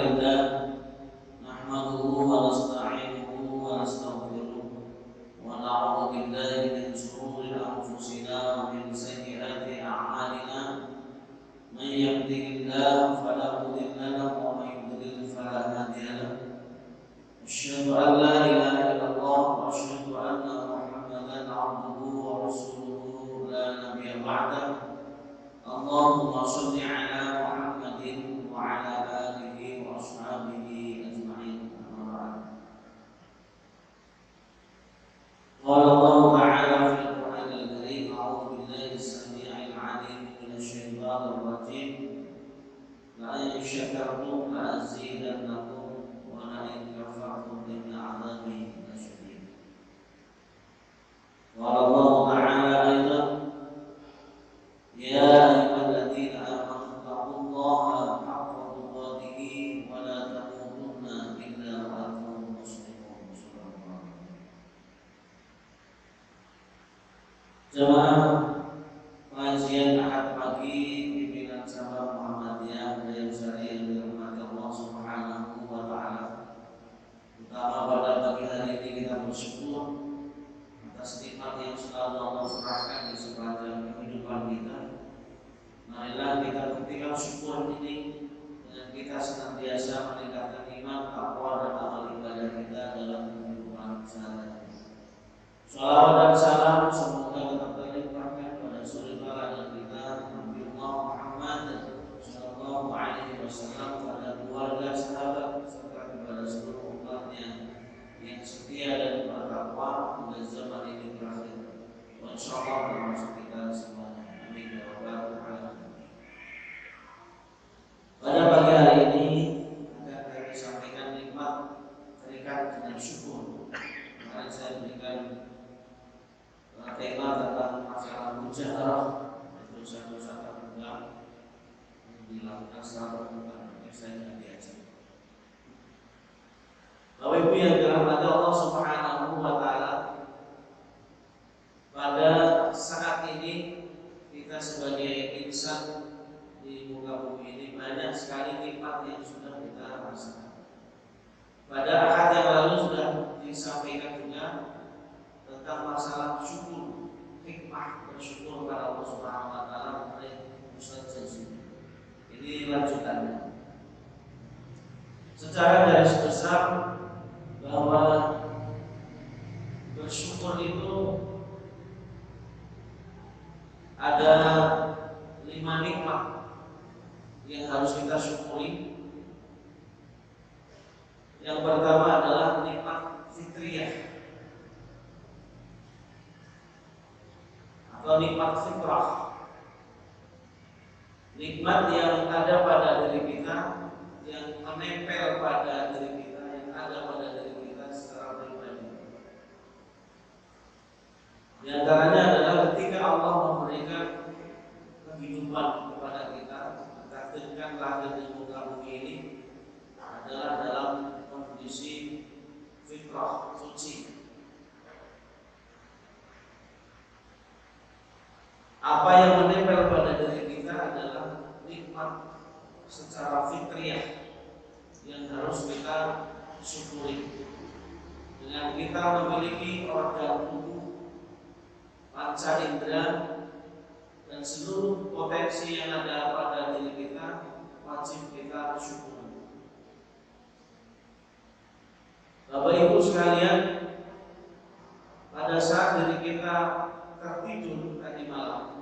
لله نحمده ونستعينه ونستغفره ونعوذ بالله من شرور أنفسنا ومن سيئات أعمالنا من يهده الله فلا مضل له ومن يضلل فلا هادي له أشهد أن لا إله إلا الله وأشهد أن محمدا عبده ورسوله لا نبي بعده اللهم صل على محمد وعلى آله وأصحابه أجمعين أما بعد قال الله تعالى في القرآن الكريم أعوذ بالله السميع العليم من الشيطان الرجيم لئن شكرتم لأزيدنكم ولئن كفرتم إن عذابي لشديد قال الله تعالى أيضا يا أيها الذين آمنوا اتقوا الله حق تقاته ولا تموتن إلا وأنتم مسلمون. Jemaah pengajian Ahad pagi pimpinan Sabah Muhammadiyah Daya Syariah yang dirahmati Allah Subhanahu wa taala. Pertama pada pagi hari ini kita bersyukur atas nikmat yang selalu Allah curahkan di sepanjang kehidupan kita. Marilah kita buktikan syukur ini dengan kita senantiasa meningkatkan iman, takwa dan amal ibadah kita dalam kehidupan sehari-hari. Salawat dan salam semoga tetap terlimpahkan pada suri tauladan kita Nabi Muhammad sallallahu alaihi wasallam, pada keluarga, sahabat serta kepada seluruh umatnya yang setia dan bertakwa hingga zaman ini berakhir. Insyaallah termasuk kita semuanya. Amin ya rabbal alamin. Pada pagi hari ini akan kami sampaikan nikmat terikat dengan syukur. Kemarin saya berikan tema tentang masalah mujaharah, yaitu dosa-dosa terbuka yang dilakukan secara terbuka. Saya tidak diajar. Bapak Ibu yang dirahmati Allah Subhanahu wa taala, pada saat ini kita sebagai insan di muka bumi ini banyak sekali nikmat yang sudah kita rasakan. Pada akad yang lalu sudah disampaikan juga tentang masalah syukur, hikmah bersyukur kepada Allah Subhanahu wa taala oleh Ustaz Jazuli. Ini lanjutannya. Secara garis besar bahwa bersyukur itu ada 5 nikmat yang harus kita syukuri. Yang pertama adalah nikmat fitriyah atau nikmat fitrah, nikmat yang ada pada diri kita, yang menempel pada diri kita, yang ada pada diri kita secara pribadi. Di antaranya adalah ketika Allah memberikan kehidupan kepada kita, takdirkan lahir di muka bumi ini adalah dalam kondisi fitrah, suci. Apa yang menempel pada diri kita adalah nikmat secara fitriyah yang harus kita syukuri. Dengan kita memiliki organ tubuh, panca indera, dan seluruh potensi yang ada pada diri kita, wajib kita syukuri. Bapak Ibu sekalian, pada saat diri kita tertidur tadi malam,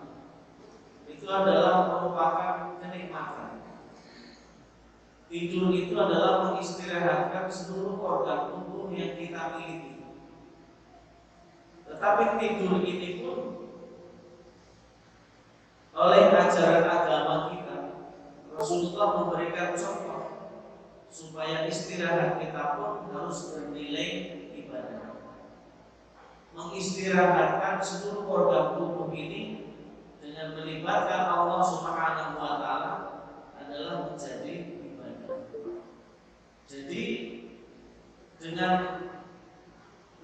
itu adalah merupakan kenikmatan. Tidur itu adalah mengistirahatkan seluruh organ tubuh yang kita miliki. Tetapi tidur ini pun oleh ajaran agama kita, Rasulullah memberikan contoh supaya istirahat kita pun harus bernilai ibadah. Mengistirahatkan seluruh organ tubuh ini dengan melibatkan Allah Subhanahu wa taala adalah menjadi ibadah. Jadi dengan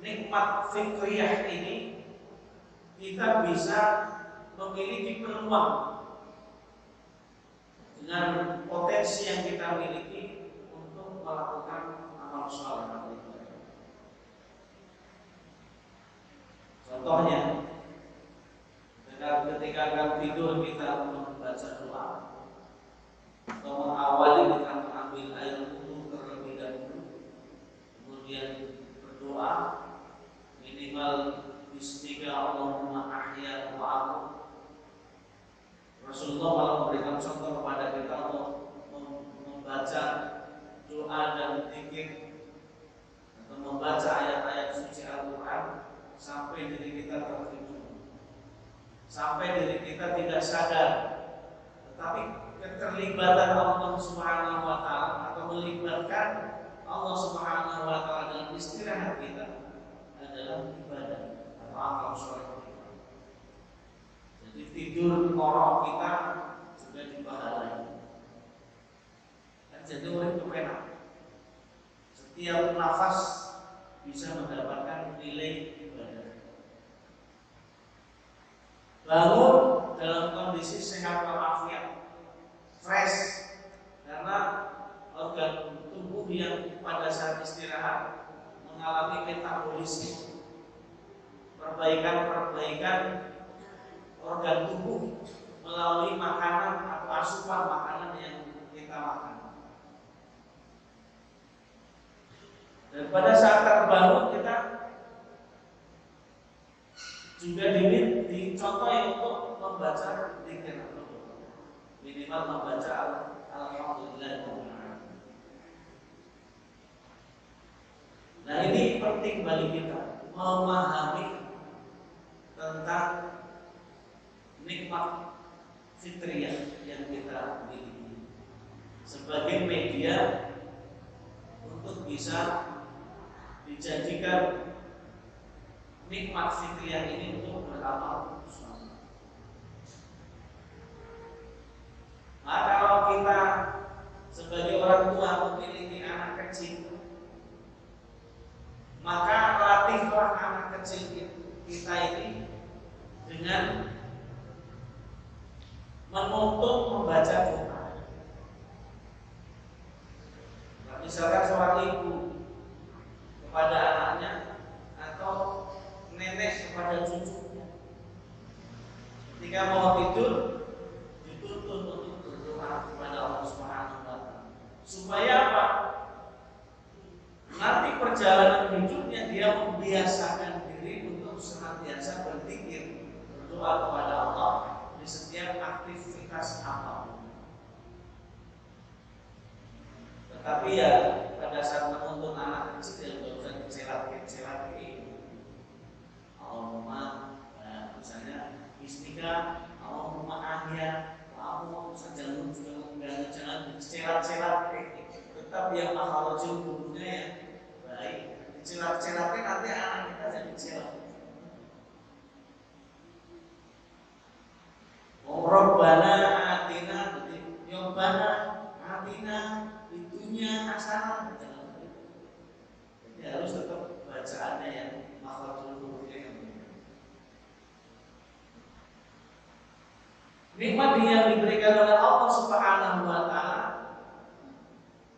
nikmat fitriyah ini kita bisa memiliki peluang dengan potensi yang kita miliki melakukan amal saleh atau ibadah. Contohnya, ketika akan tidur kita membaca doa atau mengawali kita mengambil air wudhu terlebih dahulu, kemudian berdoa minimal bismika Allahumma ahya wa amut. Rasulullah malah memberikan contoh kepada kita untuk membaca doa dan zikir atau membaca ayat-ayat suci Al-Quran sampai diri kita tertidur, sampai diri kita tidak sadar. Tetapi keterlibatan Allah Subhanahu wa Ta'ala atau melibatkan Allah Subhanahu wa Ta'ala dalam istirahat kita adalah ibadah atau amal soleh kita. Jadi tidur korok kita juga dipahalai. Jadi oleh itu enak. Setiap nafas bisa mendapatkan nilai ibadah. Bangun dalam kondisi sehat walafiat, fresh, karena organ tubuh yang pada saat istirahat mengalami metabolisme, perbaikan organ tubuh melalui makanan atau asupan makanan yang kita makan. Dan pada saat terbangun kita juga dicontoh untuk membaca zikir, minimal membaca alhamdulillah. Nah, ini penting bagi kita memahami tentang nikmat fitriyah yang kita miliki sebagai media untuk bisa dijadikan nikmat fitriyah ini untuk beramal soleh. Nah, kalau kita sebagai orang tua memiliki anak kecil, maka latihlah anak kecil kita ini dengan menuntut membaca doa. Nah, misalkan seorang ibu kepada anaknya atau nenek kepada cucunya, ketika mau tidur dituntut untuk berdoa kepada Allah Subhanahu wa Ta'ala. Supaya apa? Nanti perjalanan hidupnya dia membiasakan diri untuk senantiasa berzikir, berdoa kepada Allah di setiap aktivitas apapun. Tetapi ya pada saat menuntun anak kecil yang nggak usah kecelat ini, Allahumma misalnya bismika Allahumma ahya wa jangan kecelat, tetap yang makhluk tubuhnya yang baik. Kecelat-celatnya nanti anak kita jadi celat. Rabbana atina, Rabbana atina itunya hasanah. Jadi harus tetap bacaannya yang makhluk tubuhnya yang baik. Nikmat yang diberikan oleh Allah Subhanahu wa Ta'ala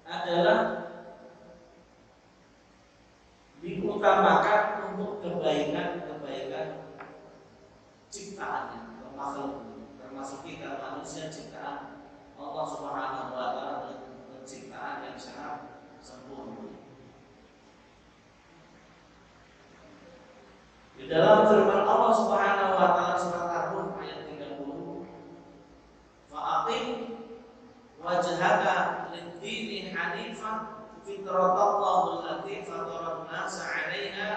adalah diutamakan untuk kebaikan ciptaannya, makhluk, termasuk kita manusia ciptaan Allah Subhanahu wa Ta'ala, penciptaan yang sangat sempurna. Di dalam firman Allah Subhanahu wa Ta'ala surat Ar-Rum ayat 30, fa'aqim wajhaka lid-dini hanifan fitratallahi allati fatara an-nasa 'alaiha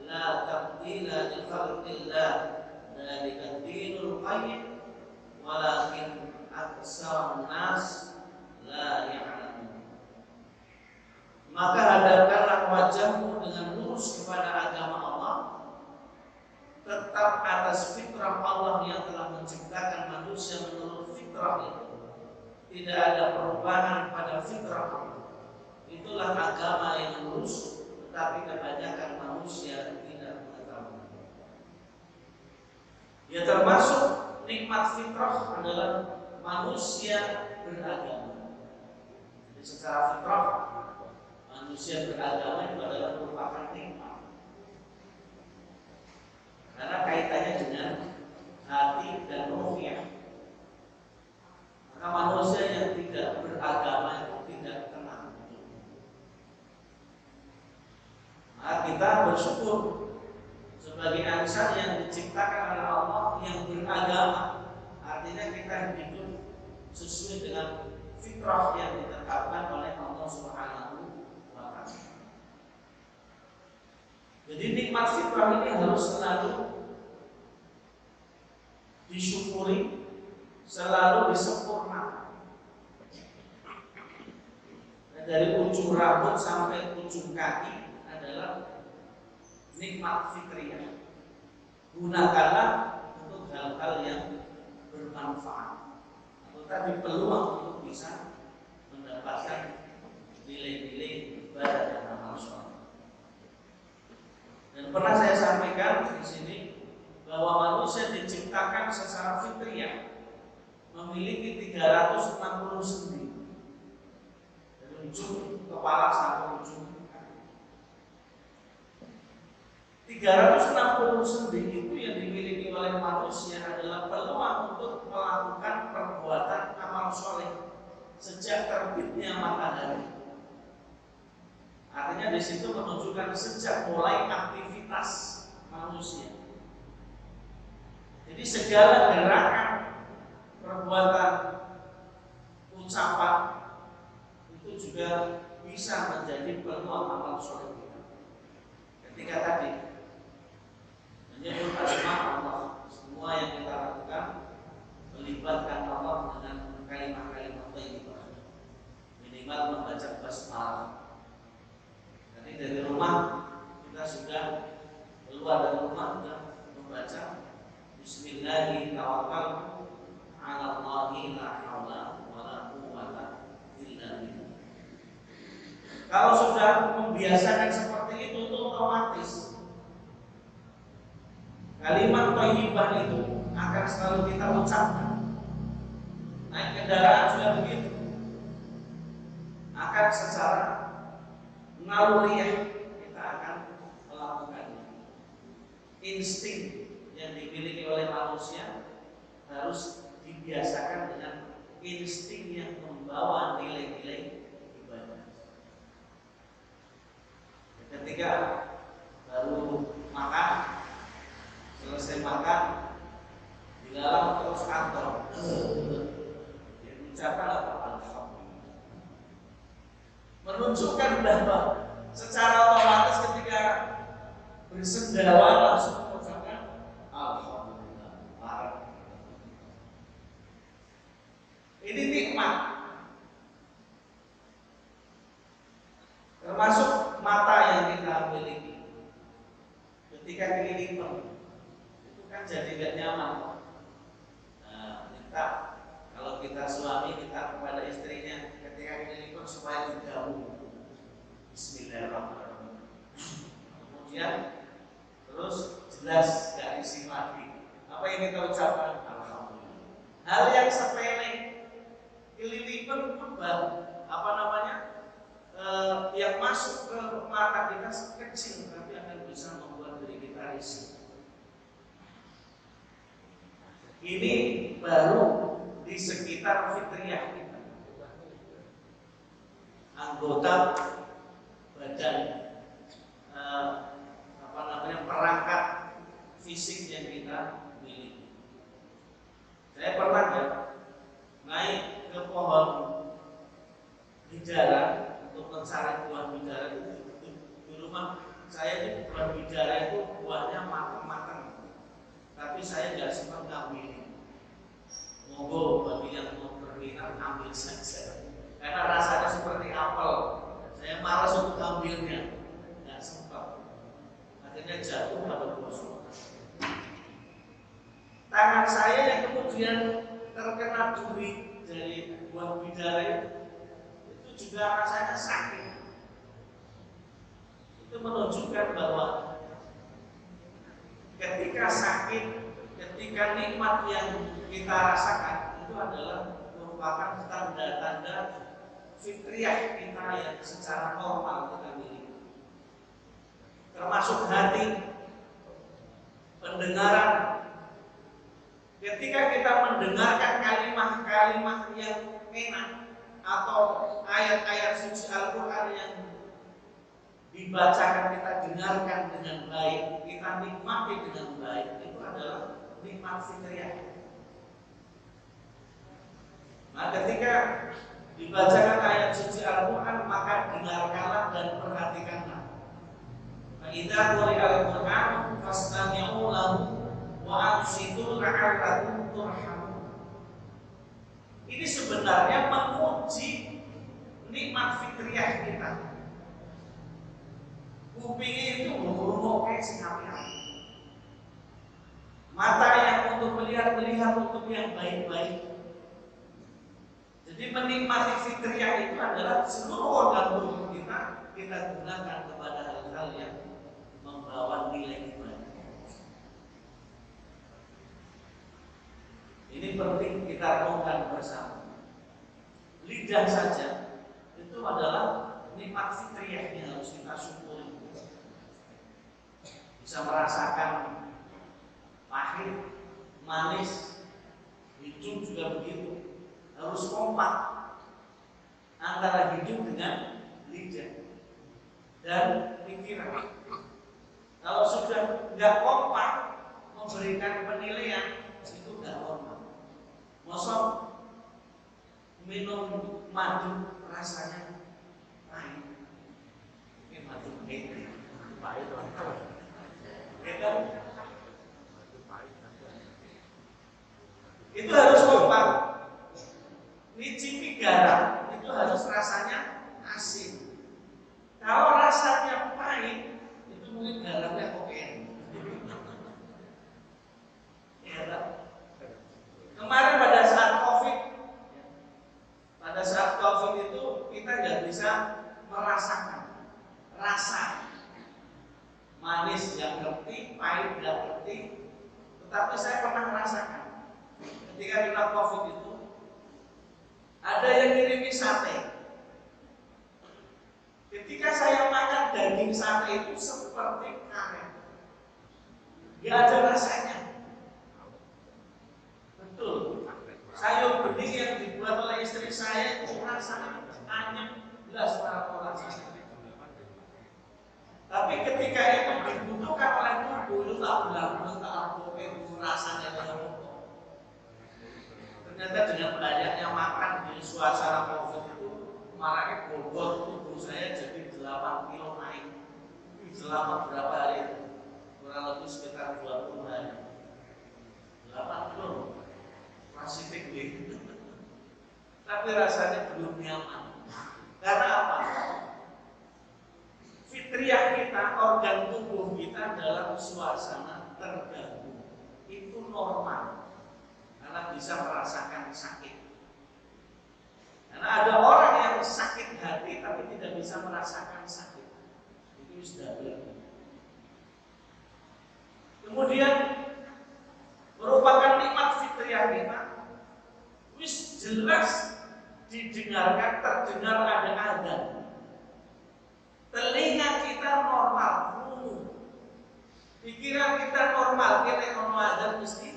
la tabdila li khalqillah dzalika ad-dinul qayyim walakin aktsarun nas la ya'lamun. Maka hadapkanlah wajahmu dengan lurus kepada agama Allah, tetap atas fitrah Allah yang telah menciptakan manusia menurut fitrah itu. Tidak ada perubahan pada fitrah Allah. Itulah agama yang lurus, tetapi kebanyakan manusia tidak mengetahui. Ya, termasuk nikmat fitrah adalah manusia beragama. Jadi secara fitrah manusia beragama itu adalah merupakan nikmat. Karena kaitannya dengan hati dan ruhnya. Maka manusia yang tidak beragama itu tidak tenang. Maka kita bersyukur sebagai insan yang diciptakan oleh Allah yang beragama. Artinya kita hidup sesuai dengan fitrah yang ditetapkan oleh Allah Subhanahu wa Ta'ala. Jadi nikmat fitrah ini harus selalu disyukuri, selalu disempurnakan. Dari ujung rambut sampai ujung kaki adalah nikmat fitriyah. Gunakanlah untuk hal-hal yang bermanfaat. Atau tadi peluang untuk bisa mendapatkan nilai-nilai ibadah dan amal soleh. Dan pernah saya sampaikan di sini bahwa manusia diciptakan secara fitriyah memiliki 360 sendi dari ujung kepala sampai ujung kaki. 360 sendi itu yang dimiliki oleh manusia adalah peluang untuk melakukan perbuatan amal soleh sejak terbitnya matahari. Artinya di situ menunjukkan sejak mulai aktivitas manusia. Jadi segala gerakan, perbuatan, ucapan itu juga bisa menjadi peluang amal soleh kita. Ketika tadi menyebut asma Allah, semua yang kita lakukan melibatkan Allah dengan kalimat-kalimat thayyibah. Minimal membaca basmalah. Jadi dari rumah kita sudah keluar dari rumah sudah membaca Bismillahirrahmanirrahim, tawakkaltu 'ala Allahi la haula wala quwwata illa billah. Kalau sudah membiasakan seperti itu otomatis kalimat thayyibah itu akan selalu kita ucapkan. Naik kendaraan juga begitu. Akan secara naluriah kita akan melakukannya. Insting yang dimiliki oleh manusia harus dibiasakan dengan insting yang membawa nilai-nilai ibadah. Ketika baru makan, selesai makan, dilalang terus kantor, diucapkan apa? Alhamdulillah. Menunjukkan bahwa secara otomatis ketika bersendawa langsung mengucapkan Alhamdulillah. Ini nikmat. Termasuk mata yang kita miliki. Ketika kelilipan, itu kan jadi gak nyaman. Nah, kita kalau kita suami kita kepada istrinya ketika kelilipan supaya dijauh. Bismillahirrahmanirrahim. Kemudian terus jelas gak isi lagi. Apa yang kita ucapkan? Alhamdulillah. Hal yang sepele, kelilipan pun yang masuk ke mata kita kecil, tapi akan bisa membuat diri kita risih. Ini baru di sekitar fitriyah kita, anggota badan, perangkat fisik yang kita miliki. Saya pernah naik ke pohon bidara untuk mencari buah bidara itu. Di rumah saya itu buah bidara itu buahnya matang-matang, tapi saya nggak sempat ngambil. Monggo bagi yang mau berminat ambil saja, karena rasanya seperti apel. Saya malas untuk ambilnya, nggak sempat. Akhirnya jatuh pada bosok. Tangan saya yang kemudian terkena duri dari buah bidara itu juga rasanya sakit. Itu menunjukkan bahwa ketika sakit, ketika nikmat yang kita rasakan itu adalah merupakan tanda-tanda fitriyah kita yang secara normal kita miliki, termasuk hati, pendengaran. Ketika kita mendengarkan kalimat-kalimat yang enak atau ayat-ayat suci Al-Quran yang dibacakan, kita dengarkan dengan baik, kita nikmati dengan baik, itu adalah nikmat fitriyah. Nah, ketika dibacakan ayat suci Al-Quran, maka dengarkanlah dan perhatikanlah. Idza quri'al Qur'an fastami'u lahu wa ansitu la'allakum turhamun. Ini sebenarnya menguji nikmat fitriyah kita. Kupingnya itu ngrungokke sing apik-apik. Mata yang untuk melihat untuk yang baik-baik. Jadi menikmati fitriyah itu adalah seluruh organ tubuh kita gunakan kepada hal-hal yang membawa nilai ibadah. Ini penting kita renungkan bersama. Lidah saja itu adalah nikmat fitriyah yang harus kita syukuri. Bisa merasakan pahit, manis, hidung juga begitu. Harus kompak antara hidung dengan lidah dan pikiran. Kalau sudah nggak kompak memberikan penilaian, itu nggak normal. Mosok minum madu rasanya pahit, ini madu pahit, itu harus kompak. Nyicipi garam itu harus rasanya asin. Kalau rasanya pahit, itu mungkin garamnya oke. Ya, kemarin pada saat COVID itu kita nggak bisa merasakan rasa manis yang ngerti, pahit nggak ngerti. Tetapi saya pernah merasakan ketika kita COVID itu. Ada yang ngirimi sate. Ketika saya makan daging sate itu seperti karet, gak ada rasanya. Betul. Sayur bening yang dibuat oleh istri saya itu rasanya anyep, jelas para rasanya. Tapi ketika itu dibutuhkan oleh tubuh, itu tak bilang, itu rasanya dalam. Ternyata dengan banyaknya makan di suasana COVID itu, maraknya bobot tubuh saya jadi 8 kilo naik selama berapa hari itu? Kurang lebih sekitar 20 hari. 8 kilo masih tinggi. Tapi rasanya belum nyaman. Karena apa? Fitriyah kita, organ tubuh kita dalam suasana terganggu. Itu normal. Karena bisa merasakan sakit. Karena ada orang yang sakit hati tapi tidak bisa merasakan sakit. Itu sudah benar. Kemudian merupakan nikmat fitriyah kita. Wis jelas didengarkan, terdengar ada adzan. Telinga kita normal, pikiran kita normal, kita ono adzan mesti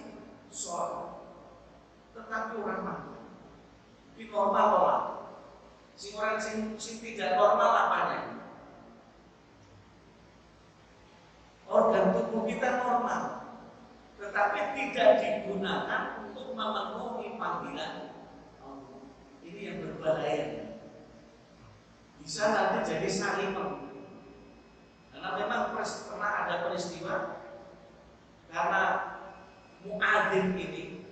sholat. Tetapi orang mati, ini normal orang. Orang sing tidak normal apanya? Organ tubuh kita normal, tetapi tidak digunakan untuk memenuhi panggilan Allah. Ini yang berbahaya. Bisa nanti jadi saliman. Karena memang pernah ada peristiwa karena muadzin ini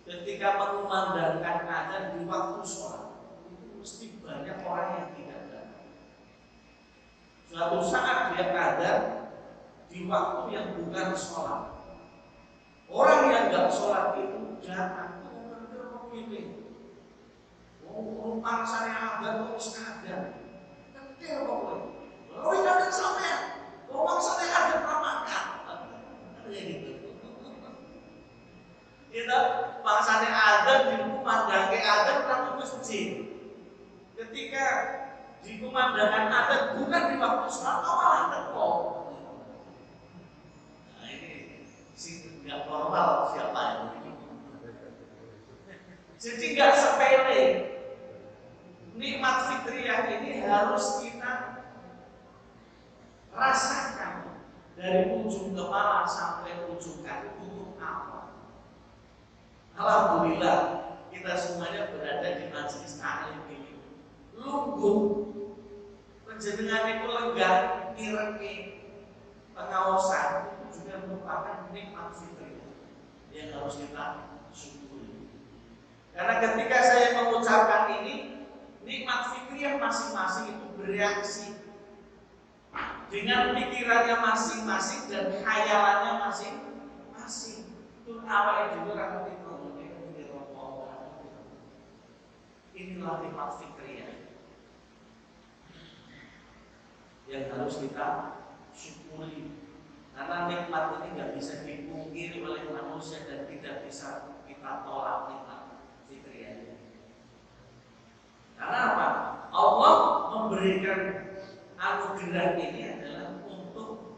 ketika mengumandangkan adzan di waktu sholat, itu mesti banyak orang yang tidak datang. Suatu saat dia adzan di waktu yang bukan sholat. Orang yang nggak sholat itu datang, memilih. Rumpang saya adzan terus adzan. Kecil pokoknya. Oh ini ada sampai. Rumpang saya adzan ramakan. Gitu. Kita bangsane adzan di rumah dangke adzan nang masjid. Ketika pemandangan adat bukan di waktu sholat malah teko. Nah ini sih nggak normal siapa yang jadi nggak sepele. Nikmat fitriyah ini harus kita rasakan dari ujung kepala sampai ujung kaki. Untuk apa? Alhamdulillah kita semuanya berada di majelis taklim ini. Lungguh, penjenengan itu lega, nireki, pengawasan itu juga merupakan nikmat fitriyah yang harus kita syukuri. Karena ketika saya mengucapkan ini, nikmat fitriyah masing-masing itu bereaksi dengan pikirannya masing-masing dan khayalannya masing-masing. Itu apa yang juga akan inilah nikmat fitriyah yang harus kita syukuri. Karena nikmat ini nggak bisa dipungkiri oleh manusia dan tidak bisa kita tolak nikmat fitriyah. Karena apa? Allah memberikan anugerah ini adalah untuk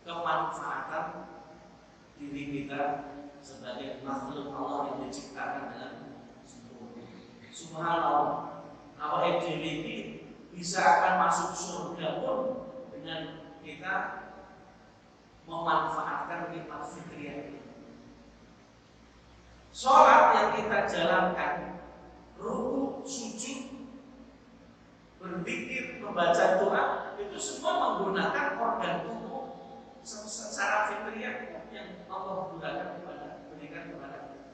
kemanfaatan diri kita sebagai makhluk Allah yang diciptakan dengan sempurna. Subhanallah, awal ini bisa akan masuk surga pun dengan kita memanfaatkan nikmat fitriyah ini. Sholat yang kita jalankan, ruku, sujud, berzikir, membaca doa, itu semua menggunakan organ tubuh secara fitriyah yang Allah berikan kepada kita.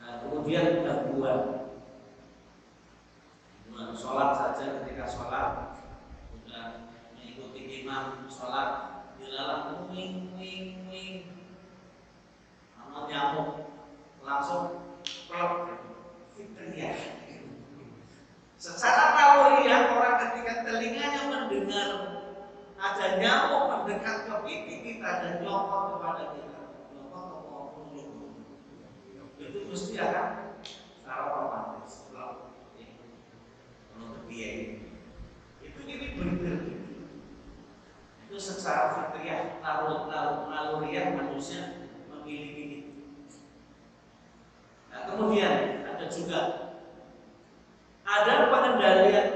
Nah, kemudian gangguan sholat saja, ketika sholat sudah mengikuti imam sholat dilalang wing sama nyamuk langsung plok fitriyah. Secara naluriah orang ketika telinganya mendengar ada nyamuk mendekat ke pipi kita dan nyokot kepada kita, itu mesti akan secara otomatis kalau dia itu ini benar. Itu secara fitriyah naluriah manusia memiliki itu. Nah, kemudian ada juga pengendalian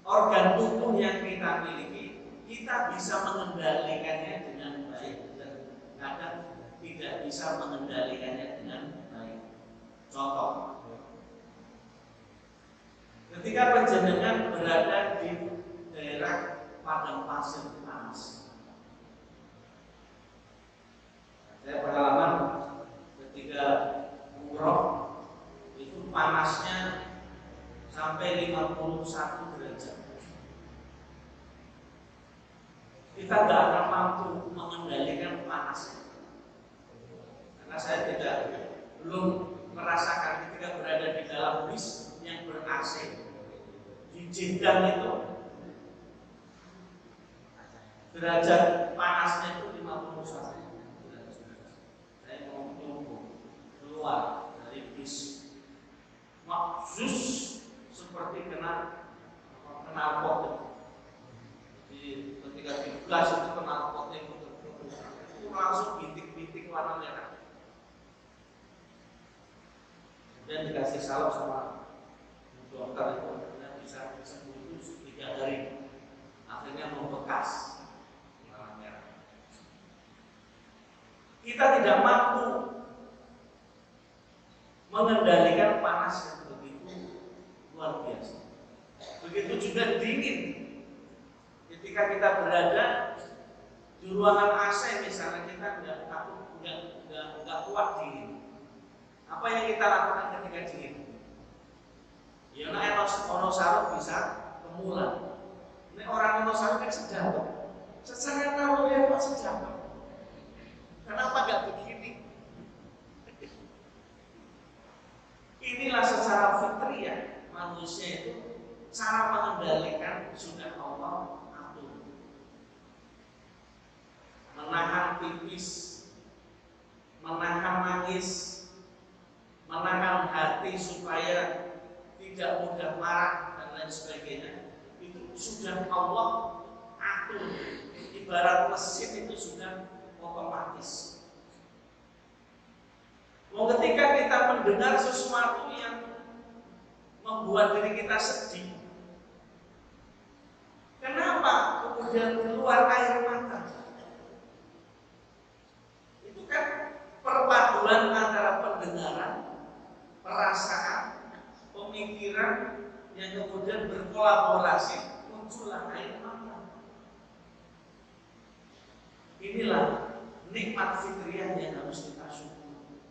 organ tubuh yang kita miliki, kita bisa mengendalikannya dengan baik dan kadang tidak bisa mengendalikannya dengan baik. Contoh, ketika panjenengan berada di daerah padang pasir panas, saya pengalaman ketika umroh itu panasnya sampai 51 derajat. Kita tidak akan mampu mengendalikan panasnya. Karena saya belum merasakan ketika berada di dalam bis yang ber-AC di Jeddah itu derajat panasnya itu 51 derajat. Saya mau keluar dari bis, maksus seperti kena pot. Jadi ketika digas itu kena potnya itu langsung bintik-bintik warna merah. Dan dikasih salep sama dokter itu dan bisa sembuh itu 3 hari. Akhirnya membekas warna merah. Kita tidak mampu mengendalikan panas yang begitu luar biasa. Begitu juga dingin. Ketika kita berada di ruangan AC misalnya, kita nggak kuat dingin. Apa yang kita lakukan ketika dingin? Ya, ono sarung bisa kemulan. Ini orang ono sarung kan sejabat. Secara naluriah kok sejabat. Kenapa nggak begini? Inilah secara fitriyah manusia itu cara mengendalikan sudah Allah atur. Menahan pipis, menahan nangis, menahan hati supaya tidak mudah marah dan lain sebagainya, itu sudah Allah atur. Ibarat mesin itu sudah otomatis. Ketika kita mendengar sesuatu yang membuat diri kita sedih, kenapa kemudian keluar air mata? Itu kan perpaduan antara pendengaran, perasaan, pemikiran yang kemudian berkolaborasi, muncullah air mata. Inilah nikmat fitriyah yang harus kita syukuri.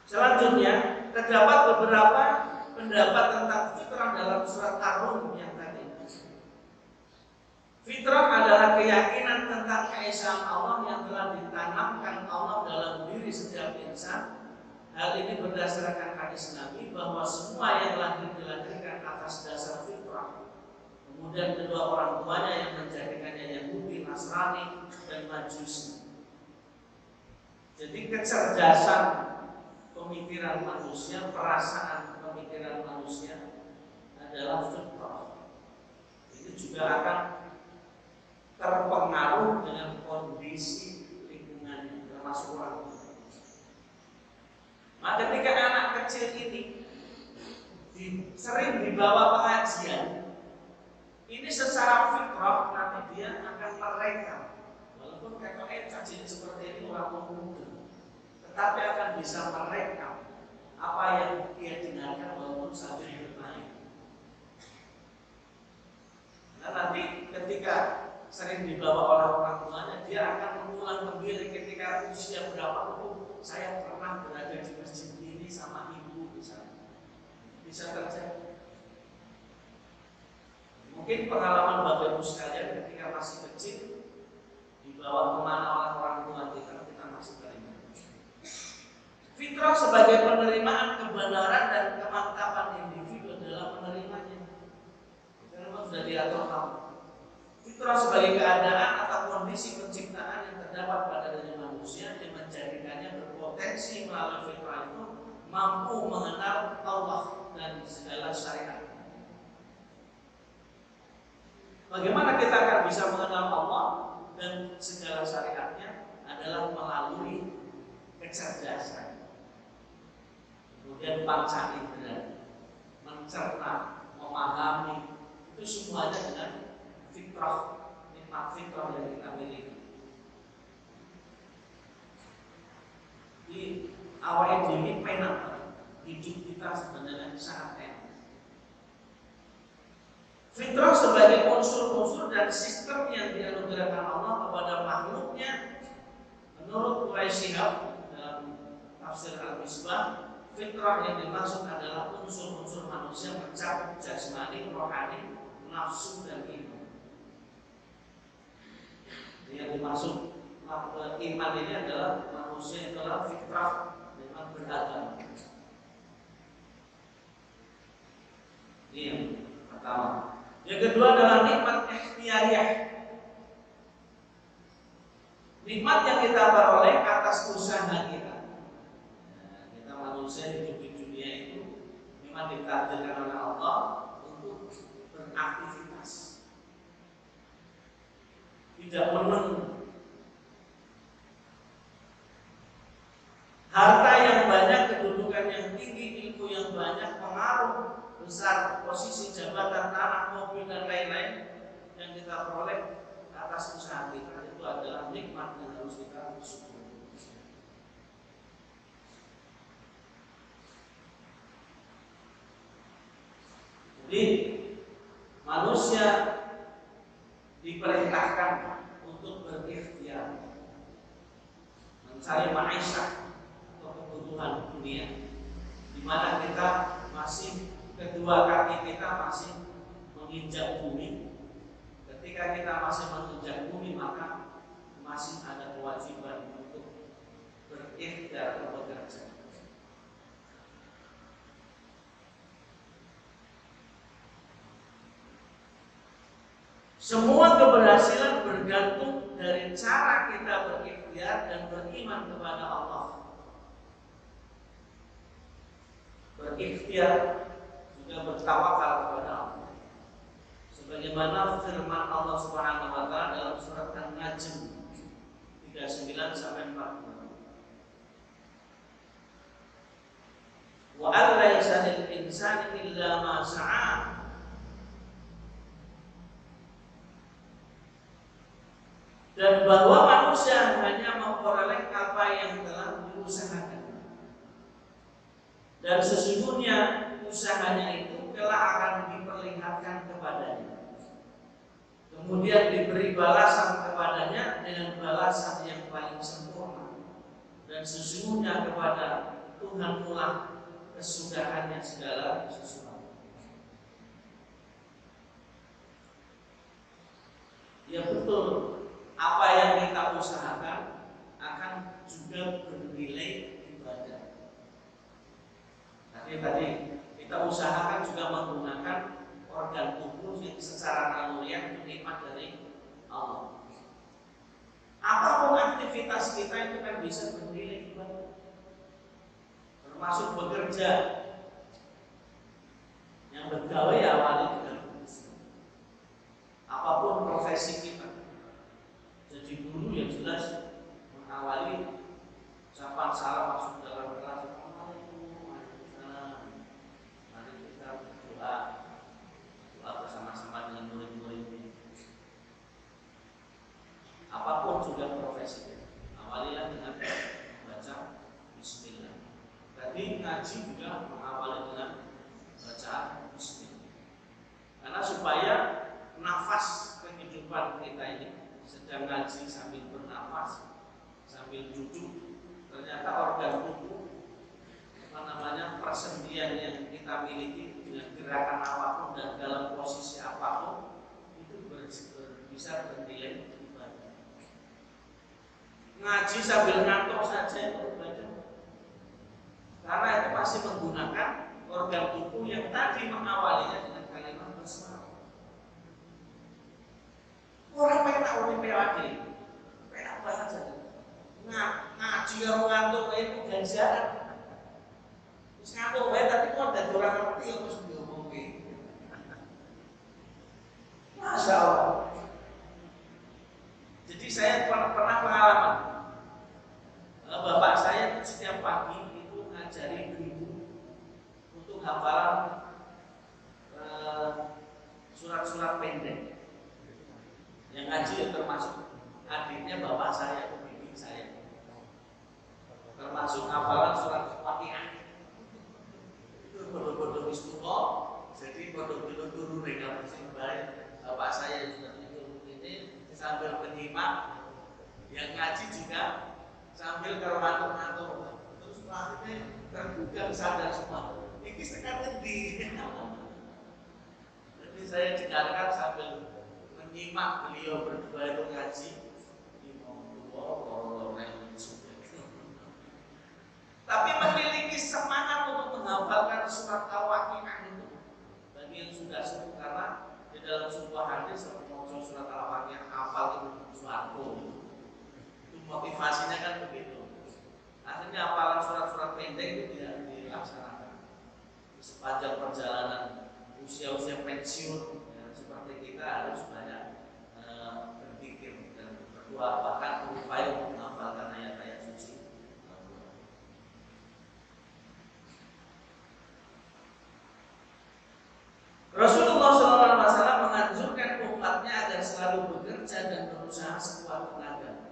Selanjutnya, terdapat beberapa pendapat tentang fitrah dalam surat Ar-Rum yang tadi. Fitrah adalah keyakinan tentang keesaan Allah yang telah ditanamkan Allah dalam diri setiap insan. Hal ini berdasarkan hadis Nabi bahwa semua yang lahir dilahirkan atas dasar fitrah. Kemudian kedua orang tuanya yang menjadikannya Yahudi, Nasrani, dan Majusi. Jadi kecerdasan pemikiran manusia, perasaan pemikiran manusia adalah fitrah. Itu juga akan terpengaruh dengan kondisi lingkungannya, termasuk orang tua. Maka ketika anak kecil ini sering dibawa pengajian, ini secara fitrah nanti dia akan merekam. Walaupun kayak cacinya seperti ini orang muda, tetapi akan bisa merekam apa yang dia dengarkan walaupun sambil bermain. Nah nanti ketika sering dibawa oleh orang tuanya, dia akan mengulang kembali ketika usia berapa pun. Saya pernah berada di masjid ini sama ibu misalnya. Bisa terjadi. Mungkin pengalaman Bapak Ibu sekalian ketika masih kecil dibawa kemana oleh orang tua kita masih teringat. Fitrah sebagai penerimaan kebenaran dan kemantapan individu dalam menerimanya. Karena sudah diatur Allah. Fitrah sebagai keadaan atau kondisi penciptaan yang terdapat pada diri manusia yang menjadikannya berpotensi melalui fitrah itu mampu mengenal Allah dan segala syariat. Bagaimana kita akan bisa mengenal Allah dan segala syariatnya adalah melalui kecerdasan, kemudian panca indera, mencerna, memahami, itu semuanya dengan fitrah, nikmat fitrah yang kita miliki. Di awal ini penak hidup kita sebenarnya sangat enak. Fitrah sebagai unsur-unsur dan sistem yang dianugerahkan Allah kepada makhluknya, menurut Quraisy Shihab dalam tafsir Al-Misbah, fitrah yang dimaksud adalah unsur-unsur manusia mencakup jasmani, rohani, nafsu dan iman. Yang dimaksud iman ini adalah manusia yang telah fitrah dengan beragama. Ini yang pertama. Yang kedua adalah nikmat ikhtiyariyah. Nikmat yang kita peroleh atas usaha kita. Kita manusia hidup di dunia itu memang ditakdirkan oleh Allah untuk beraktivitas. Tidak menunggu. Harta yang banyak, kedudukan yang tinggi, ilmu yang banyak, pengaruh besar, posisi jabatan, tanah, mobil dan lain-lain yang kita peroleh atas usaha kita itu adalah nikmat yang harus kita syukuri. Jadi manusia diperintahkan untuk berikhtiar mencari ma'isyah atau kebutuhan dunia, di mana kita masih kedua kaki kita masih menginjak bumi. Ketika kita masih menginjak bumi, maka masih ada kewajiban untuk berikhtiar atau bekerja. Semua keberhasilan bergantung dari cara kita berikhtiar dan beriman kepada Allah. Berikhtiar juga bertawakal kepada Allah. Sebagaimana firman Allah Subhanahu wa taala dalam surat An-Najm 39 sampai 40. Wa alaysa lil insani illa ma sa'a. Dan bahwa manusia hanya memperoleh apa yang telah diusahakan. Dan sesungguhnya usahanya itu kelak akan diperlihatkan kepadanya. Kemudian diberi balasan kepadanya dengan balasan yang paling sempurna. Dan sesungguhnya kepada Tuhan pula kesudahannya segala sesuatu. Ya betul. Apa yang kita usahakan akan juga bernilai ibadah. Tadi kita usahakan juga menggunakan organ tubuh yang secara naluriah itu nikmat dari Allah. Apapun aktivitas kita itu kan bisa bernilai ibadah, termasuk bekerja. Yang bergawe awalnya dengan apapun profesi kita. Jadi guru yang jelas mengawali ucapan salam masuk dalam kelas. Assalamualaikum warahmatullahi. Mari kita berdoa bersama-sama dengan murid-murid ini. Apapun juga profesi, awalilah dengan membaca Bismillah. Tadi ngaji juga mengawali dengan bacaan Bismillah. Karena supaya nafas kehidupan kita ini sedang ngaji sambil bernafas, sambil duduk, ternyata organ tubuh persendian yang kita miliki dengan gerakan apapun dan dalam posisi apapun itu bisa bernilai ibadah. Ngaji sambil ngantuk saja itu ibadah, karena itu masih menggunakan organ tubuh yang tadi mengawalinya dengan kalimat basmalah. Orang penak oleh PAD, penak banget saja. Ngaji yang ngantuk itu ganjaran. Terus ngantuk baik tapi kok ada orang ngerti terus diomongin. Masya Allah. Jadi saya pernah pengalaman. Bapak saya setiap pagi itu ngajari ibu untuk hafalan surat-surat pendek. Yang ngaji termasuk adiknya bapak saya, bibi saya, termasuk hafalan surat Fatihah. Itu bodoh-bodoh istiqomah, jadi bodoh-bodoh dulu mereka masih baik. Bapak saya juga itu ini sambil menyimak, yang ngaji juga sambil termantuk-mantuk. Terus akhirnya tergugah sadar semua. Ini sekarang di. Jadi saya dengarkan sambil menyimak beliau berdua itu ngaji. Tapi memiliki semangat untuk menghafalkan surat Al-Waqiah itu bagi yang sudah sembuh, karena di dalam sebuah hadis surat Al-Waqiah hafal itu suatu. Itu motivasinya kan begitu. Akhirnya hafalan surat-surat pendek itu tidak dilaksanakan sepanjang perjalanan usia-usia pensiun. Seperti kita harus banyak berpikir dan berdoa, bahkan berupaya untuk menghafalkan ayat-ayat suci. Rasulullah SAW menganjurkan umatnya agar selalu bekerja dan berusaha sekuat tenaga.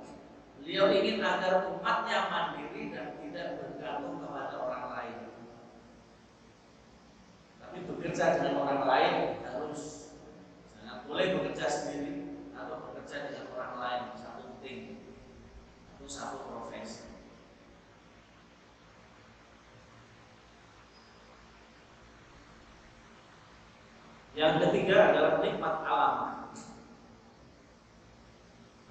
Beliau ingin agar umatnya mandiri dan tidak bergantung kepada orang lain. Tapi bekerja dengan orang lain harus, jangan boleh bekerja sendiri atau bekerja dengan orang lain, satu tim atau satu profesi. Yang ketiga adalah nikmat alam.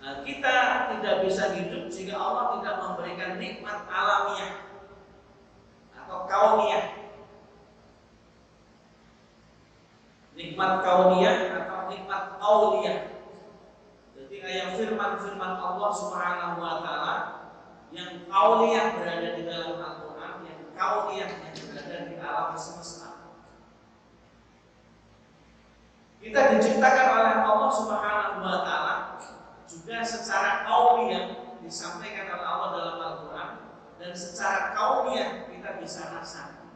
Nah, kita tidak bisa hidup jika Allah tidak memberikan nikmat alamiah atau kauniyah. Nikmat kauniyah atau nikmat auliyah. kayak firman-firman Allah Subhanahu wa taala yang kauliyah berada di dalam Al-Qur'an, yang kauliyah yang berada di alam semesta. Kita diciptakan oleh Allah Subhanahu wa taala juga secara kauliyah disampaikan oleh Allah dalam Al-Qur'an, dan secara kauliyah kita bisa rasakan.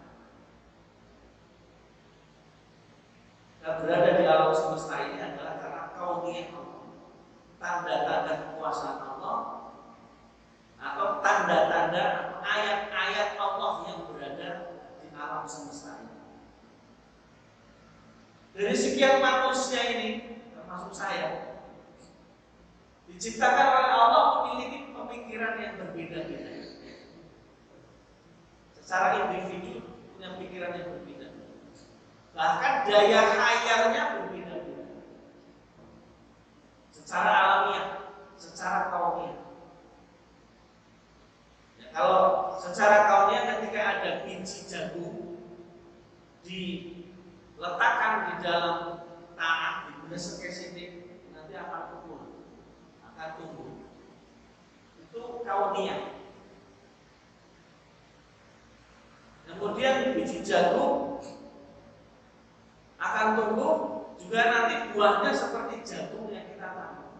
Kita berada di alam semesta ini adalah karena kauliyah Allah, tanda-tanda kekuasaan Allah atau tanda-tanda ayat-ayat Allah yang berada di alam semesta ini. Dari sekian manusia ini, termasuk saya, diciptakan oleh Allah memiliki pemikiran yang berbeda-beda. Secara individu punya pikiran yang berbeda. Bahkan daya khayalnya berbeda-beda. Secara alamiah, secara kauniyah. Ya, kalau secara kauniyah ketika ada biji jagung diletakkan di dalam tanah, dibesek ke sini, nanti akan tumbuh, Itu kauniyah. Kemudian biji jagung akan tumbuh juga nanti buahnya seperti jagung yang kita tanam.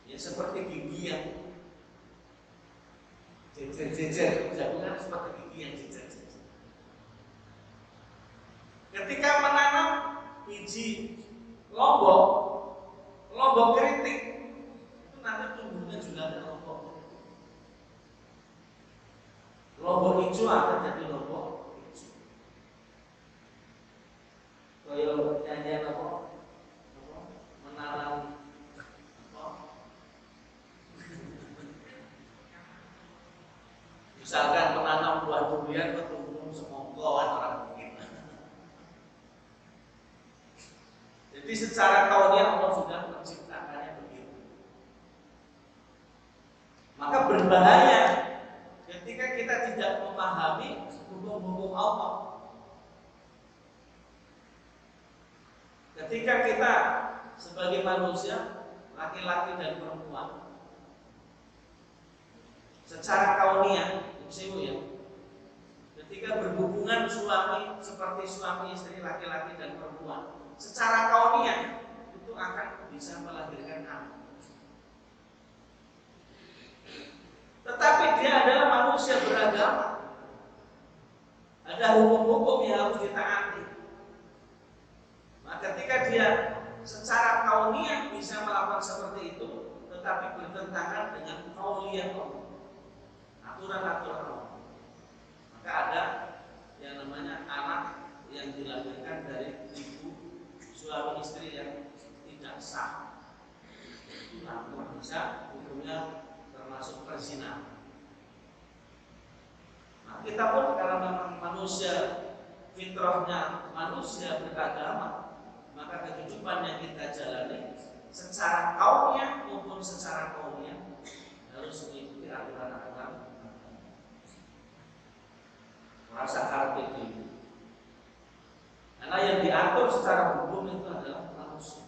Ya seperti gigi yang jejer-jejer, jagungnya seperti gigi yang jejer-jejer. Ketika menanam biji lombok keriting, itu nanti tumbuhnya juga ada lombok. Lombok hijau akan jadi lombok hijau. Kalau nyanyian apa? Menanam apa? Misalkan menanam buah durian tumbuh semongko orang mungkin. Jadi secara kauniyah Allah sudah menciptakannya begitu. Maka berbahaya ketika kita tidak memahami hukum-hukum Allah. Ketika kita sebagai manusia, laki-laki dan perempuan, secara kauniyah, ya, ketika berhubungan suami seperti suami istri, laki-laki dan perempuan, secara kauniyah itu akan bisa melahirkan anak. Tetapi dia adalah manusia beragama. Ada hukum-hukum yang harus ditaati. Maka ketika dia secara kauniyah bisa melakukan seperti itu, tetapi bertentangan dengan kauliyah Allah, aturan-aturan Allah, maka ada yang namanya anak yang dilahirkan dari ibu suami istri yang tidak sah. Itu anak bisa hukumnya termasuk perzinahan. Nah, kita pun karena memang manusia fitrahnya manusia beragama, maka kehidupan yang kita jalani secara kauniyah maupun secara kauniyah harus mengikuti aturan-aturan rasa harfiq itu. Karena yang diatur secara hukum itu adalah manusia.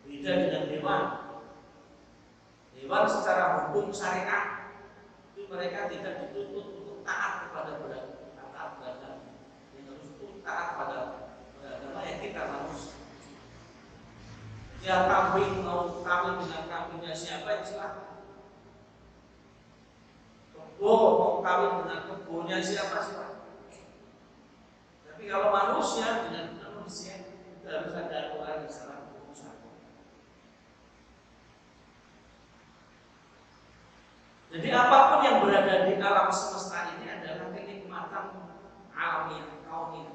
Beda dengan hewan. Hewan secara hukum syariat itu mereka tidak dituntut untuk taat kepada beragama, yang harus taat pada beragama yang kita manusia. Dia kambing mau kawin dengan kambingnya siapa silahkan. Kebo mau kawin dengan kebonya siapa silahkan. Tapi kalau manusia dengan manusia itu harus ada aturan yang salah. Jadi apapun yang berada di alam semesta ini adalah kenikmatan alamiah, kauniyah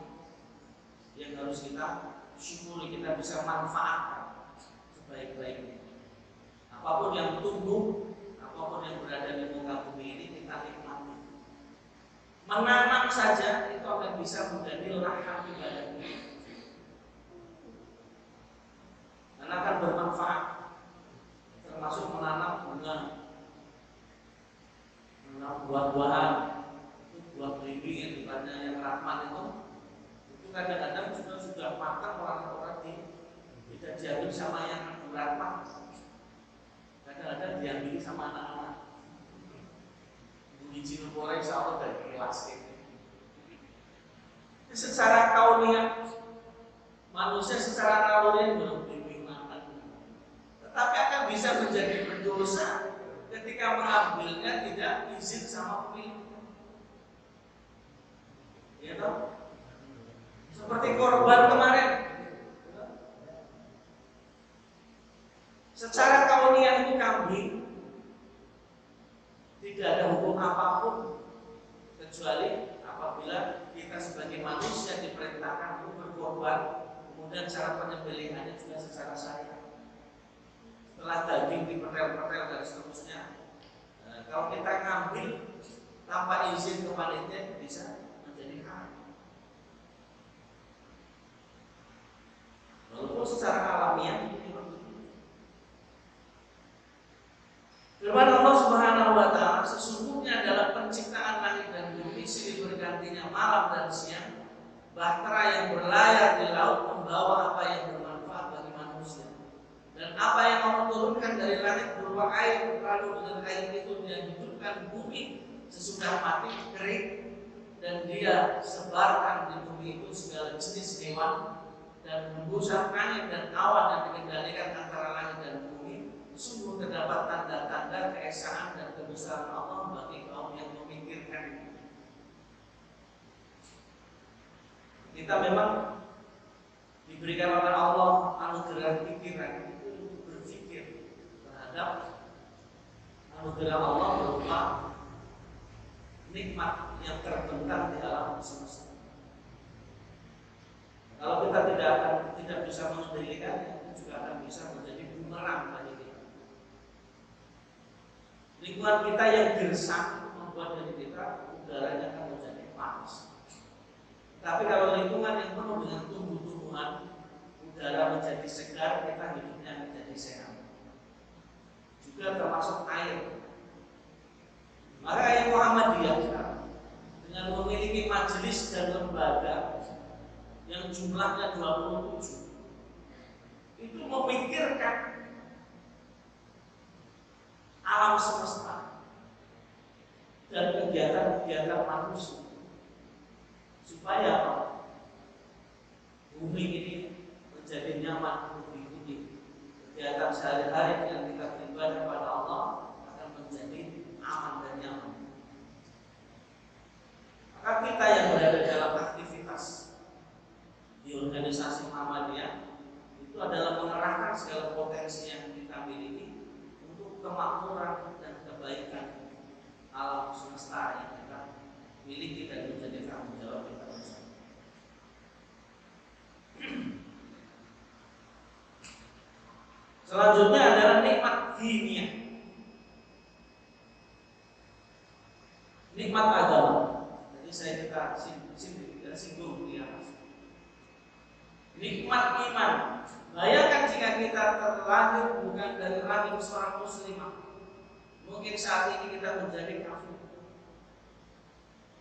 yang harus kita syukuri, kita bisa manfaatkan sebaik-baiknya. Apapun yang tumbuh, apapun yang berada di muka bumi ini kita nikmati. Menanam saja itu akan bisa menjadi rahmat ibadah kita, dan akan bermanfaat, termasuk menanam bunga, buah-buahan, buah belimbing yang dibaca yang rahman itu kadang-kadang sudah matang orang-orang tidak diambil sama yang berapa? Kadang-kadang diambil sama anak-anak. Biji nupore insya dari kelas ini. Secara kauniyah manusia secara naluri belum dibimbingkan, tetapi akan bisa menjadi berdosa ketika mengambilnya tidak izin sama pemilik. Ya toh? Seperti korban kemarin. Secara kauniyah itu kambing tidak ada hukum apapun kecuali apabila kita sebagai manusia diperintahkan untuk berkorban, kemudian cara penyembelihannya juga secara syariat. Setelah daging dipetel-petel dan seterusnya, kalau kita ngambil tanpa izin ke panitia bisa menjadi haram. Walaupun secara alamiah ini firman Allah Subhanahu wa taala, sesungguhnya dalam penciptaan langit dan bumi silih bergantinya malam dan siang, bahtera yang berlayar di laut membawa apa yang bermanfaat bagi manusia. Dan apa yang Allah turunkan dari langit berupa air, lalu dengan air itu dia hidupkan bumi sesudah mati kering, dan dia sebarkan di bumi itu segala jenis hewan dan hembusan angin dan awan yang dikendalikan antara langit dan bumi. Sungguh terdapat tanda-tanda keesaan dan kebesaran Allah bagi kaum yang memikirkan. Kita memang diberikan oleh Allah anugerah pikiran itu untuk berpikir terhadap anugerah Allah berupa nikmat yang terbentang di alam semesta. Kalau kita tidak bisa mengendalikannya, itu juga akan bisa menjadi bumerang bagi kita. Lingkungan kita yang gersang membuat diri kita udaranya akan menjadi panas. Tapi kalau lingkungan yang penuh dengan tumbuh-tumbuhan, udara menjadi segar, kita hidupnya menjadi sehat. Juga termasuk air. Maka yang Muhammadiyah dengan memiliki majelis dan lembaga yang jumlahnya 27 itu memikirkan alam semesta dan kegiatan-kegiatan manusia supaya bumi ini menjadi nyaman untuk dihidupi. Kegiatan sehari-hari yang kita beribadah kepada Allah akan menjadi aman dan nyaman. Maka kita yang berada dalam aktivitas di organisasi Muhammadiyah itu adalah mengerahkan segala potensi yang kita miliki untuk kemakmuran dan kebaikan alam semesta yang kita miliki dan menjadi tanggung jawab kita bersama. Selanjutnya adalah nikmat diniyah, nikmat agama. Jadi kita singgung di atas. Nikmat iman. Bayangkan jika kita terlahir bukan dari rahim seorang muslimah, mungkin saat ini kita menjadi kafir.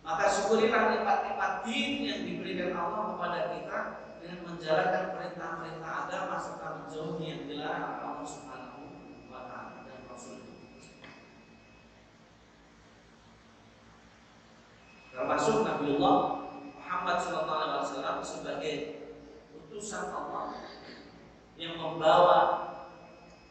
Maka syukurilah nikmat-nikmat din yang diberikan Allah kepada kita dengan menjalankan perintah-perintah agama serta menjauhi yang dilarang oleh Allah Subhanahu wa taala dan Rasul. Termasuk Nabiullah Muhammad SAW sebagai utusan Allah yang membawa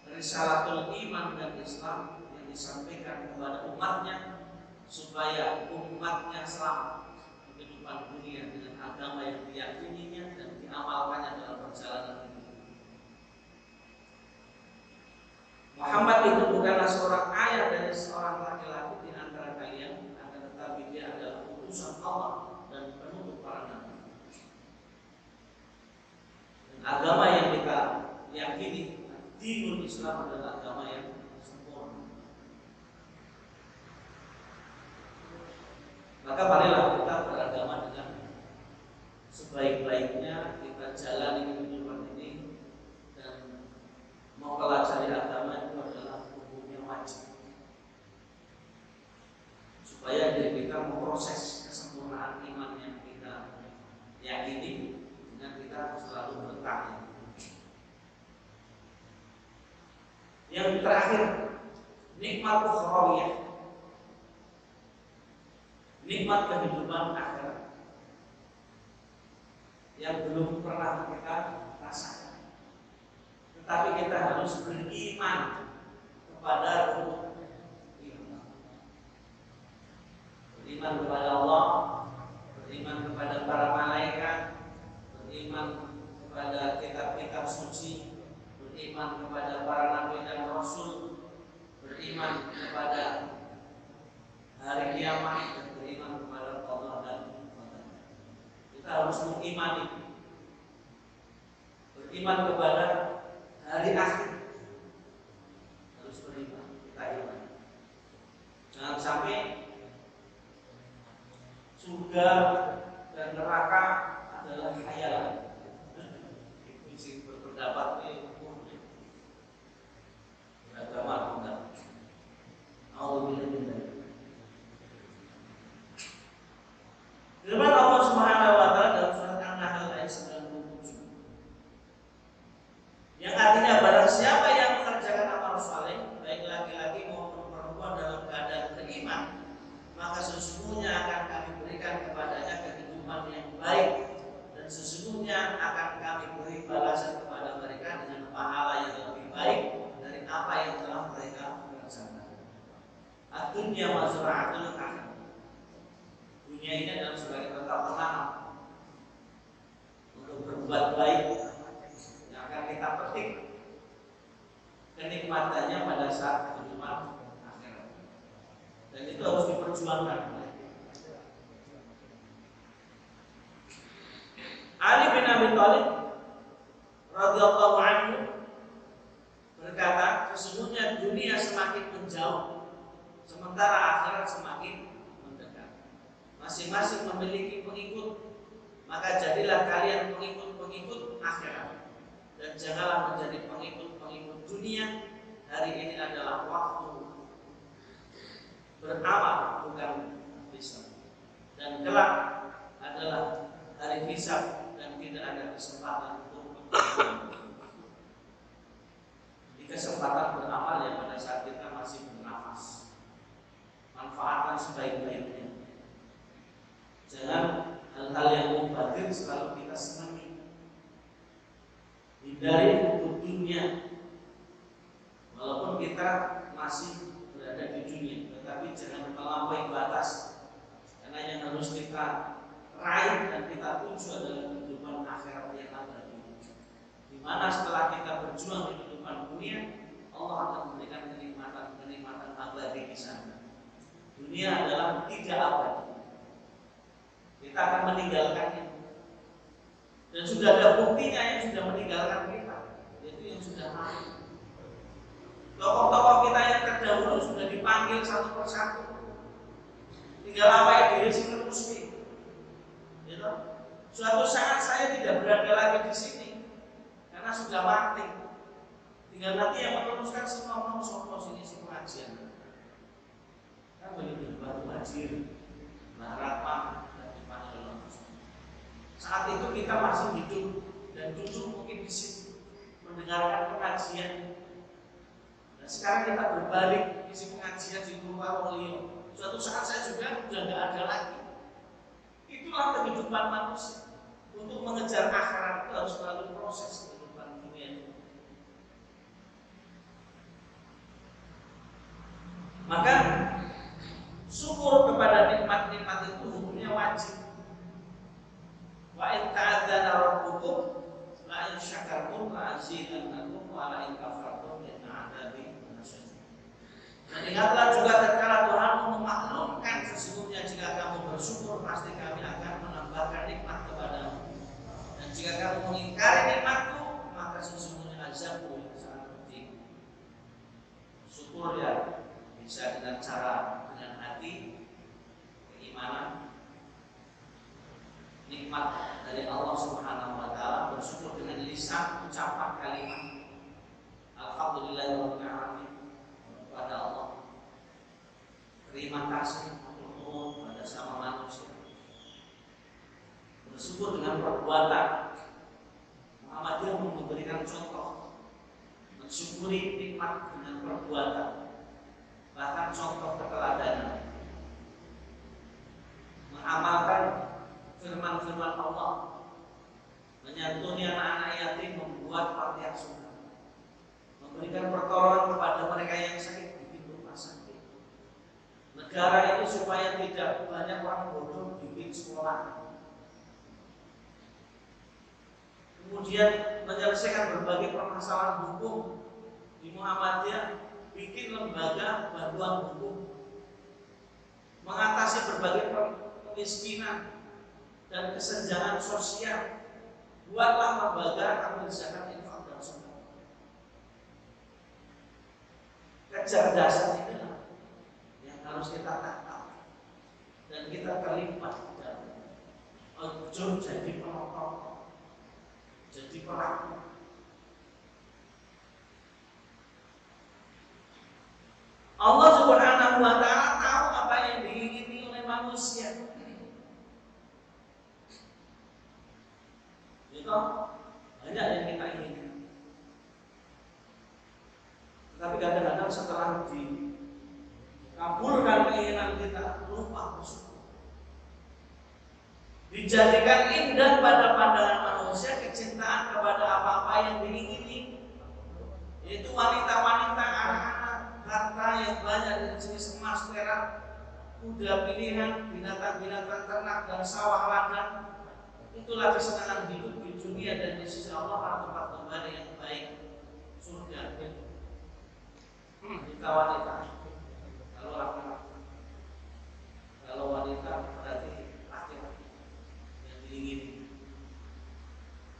risalatul iman dan Islam yang disampaikan kepada umatnya supaya umatnya selamat di kehidupan dunia dengan agama yang diyakininya dan diamalkannya dalam perjalanan hidup. Muhammad itu bukanlah seorang ayah dari seorang laki-laki di antara kalian, akan tetapi dia adalah utusan Allah dan penutup para nabi. Agama yang kita yakini, dinul Islam adalah agama yang sempurna. Maka marilah kita beragama dengan sebaik-baiknya, kita jalani kehidupan ini dan mempelajari agama itu adalah hukumnya wajib. Supaya diri kita memproses kesempurnaan iman yang kita yakini dengan kita selalu bertanya. nikmat ukhrawiyah, nikmat kehidupan akhirat yang belum pernah kita rasakan. Tetapi kita harus beriman kepada ruh, beriman kepada Allah, beriman kepada para malaikat, beriman kepada kitab-kitab suci, beriman kepada para nabi dan rasul, beriman kepada hari kiamat, dan beriman kepada Allah dan qadar. Kita harus mengimani, beriman kepada hari akhir, harus beriman, kita iman. Jangan sampai surga dan neraka adalah khayalan. Isi berpendapat ini beragama enggak. Alhamdulillah. Firman Allah Subhanahu wa taala dalam surat An-Nahl ayat 97. Yang artinya barang siapa yang mengerjakan amal saleh, baik laki-laki maupun perempuan dalam keadaan beriman, maka sesungguhnya akan kami berikan kepadanya kehidupan yang baik, dan sesungguhnya akan kami beri balasan kepada mereka dengan pahala yang lebih baik dari apa yang telah mereka kerjakan. Ad-dunya mazra'atul akhirah. Dunia ini adalah sebagai tempat penanam untuk berbuat baik yang akan kita petik kenikmatannya pada saat kehidupan akhirat. Dan itu harus diperjuangkan. Ali bin Abi Thalib radhiyallahu anhu berkata, sesungguhnya dunia semakin menjauh sementara akhirat semakin mendekat. Masing-masing memiliki pengikut, maka jadilah kalian pengikut-pengikut akhirat dan janganlah menjadi pengikut-pengikut dunia. Hari ini adalah waktu beramal, bukan hisab, dan kelak adalah hari hisab dan tidak ada kesempatan untuk di kesempatan beramal yang pada saat kita masih bernafas. Manfaatkan sebaik-baiknya. Jangan hal-hal yang mubazir selalu kita senangi. Hindari untuk dunia, walaupun kita masih berada di dunia, tetapi jangan melampaui batas, karena yang harus kita raih dan kita tuju adalah kehidupan akhirat yang abadi, di mana setelah kita berjuang di kehidupan dunia, Allah akan memberikan kenikmatan abadi di sana. Dunia adalah tidak abadi, kita akan meninggalkannya, dan sudah ada buktinya yang sudah meninggalkan kita, yaitu yang sudah mati. Tokoh-tokoh kita yang terdahulu sudah dipanggil satu persatu, tinggal apa yang diri meneruskan. Suatu saat saya tidak berada lagi di sini karena sudah mati. Tinggal nanti yang meneruskan semua sini si pengajian. Kan begitu baru hadir, rahmat dan dipanggil Allah. Saat itu kita masih hidup dan duduk mungkin di sini mendengarkan pengajian. Dan sekarang kita berbalik isi pengajian di rumah Rolio. Suatu saat saya juga sudah tidak ada lagi. Itulah kehidupan manusia. Untuk mengejar akhirat itu harus melalui proses kehidupan dunia. Maka syukur kepada nikmat-nikmat itu hukumnya wajib. Wa in ta'adzana rabbukum la in syakartum la azidannakum wa la in kafartum inna 'adzabi lasyadid. Dan ingatlah juga tatkala Tuhanmu memaklumkan, sesungguhnya jika kamu bersyukur pasti kami akan menambahkan nikmat kepadamu. Dan jika kamu mengingkari nikmatku, maka sesungguhnya azabku yang sangat pedih. Syukur ya bisa dengan cara, dengan hati, keimanan, nikmat dari Allah Subhanahu wa taala, bersyukur dengan lisan, ucapan kalimat alhamdulillahirabbil alamin kepada Allah. Terima kasih pada sama manusia. Bersyukur dengan perbuatan. Muhammadiyah memberikan contoh mensyukuri nikmat dengan perbuatan. negara ini supaya tidak banyak orang bodoh bikin sekolah. Kemudian menyelesaikan berbagai permasalahan hukum di Muhammadiyah, bikin lembaga bantuan hukum, mengatasi berbagai kemiskinan dan kesenjangan sosial. Buatlah lembaga mengerjakan infak dan sedekah. Kecerdasan inilah yang harus kita tangkap dan kita terlibat dalam. Ojo jadi penonton, jadi pelaku. Allah Subhanahu wa Ta'ala tahu apa yang diingini oleh manusia. Itu banyak yang kita inginkan. Tetapi kadang-kadang setelah dikabulkan keinginan kita, lupa bersyukur. Dijadikan indah pada pandangan manusia kecintaan kepada apa-apa yang diingini, yaitu wanita-wanita, anak-anak, harta yang banyak dari jenis emas, perak, kuda pilihan, binatang-binatang ternak dan sawah ladang. Itulah kesenangan hidup di dunia dan di sisi Allah pada tempat kembali yang baik, surga. Wanita, kalau laki-laki, kalau wanita berarti laki-laki yang diingini.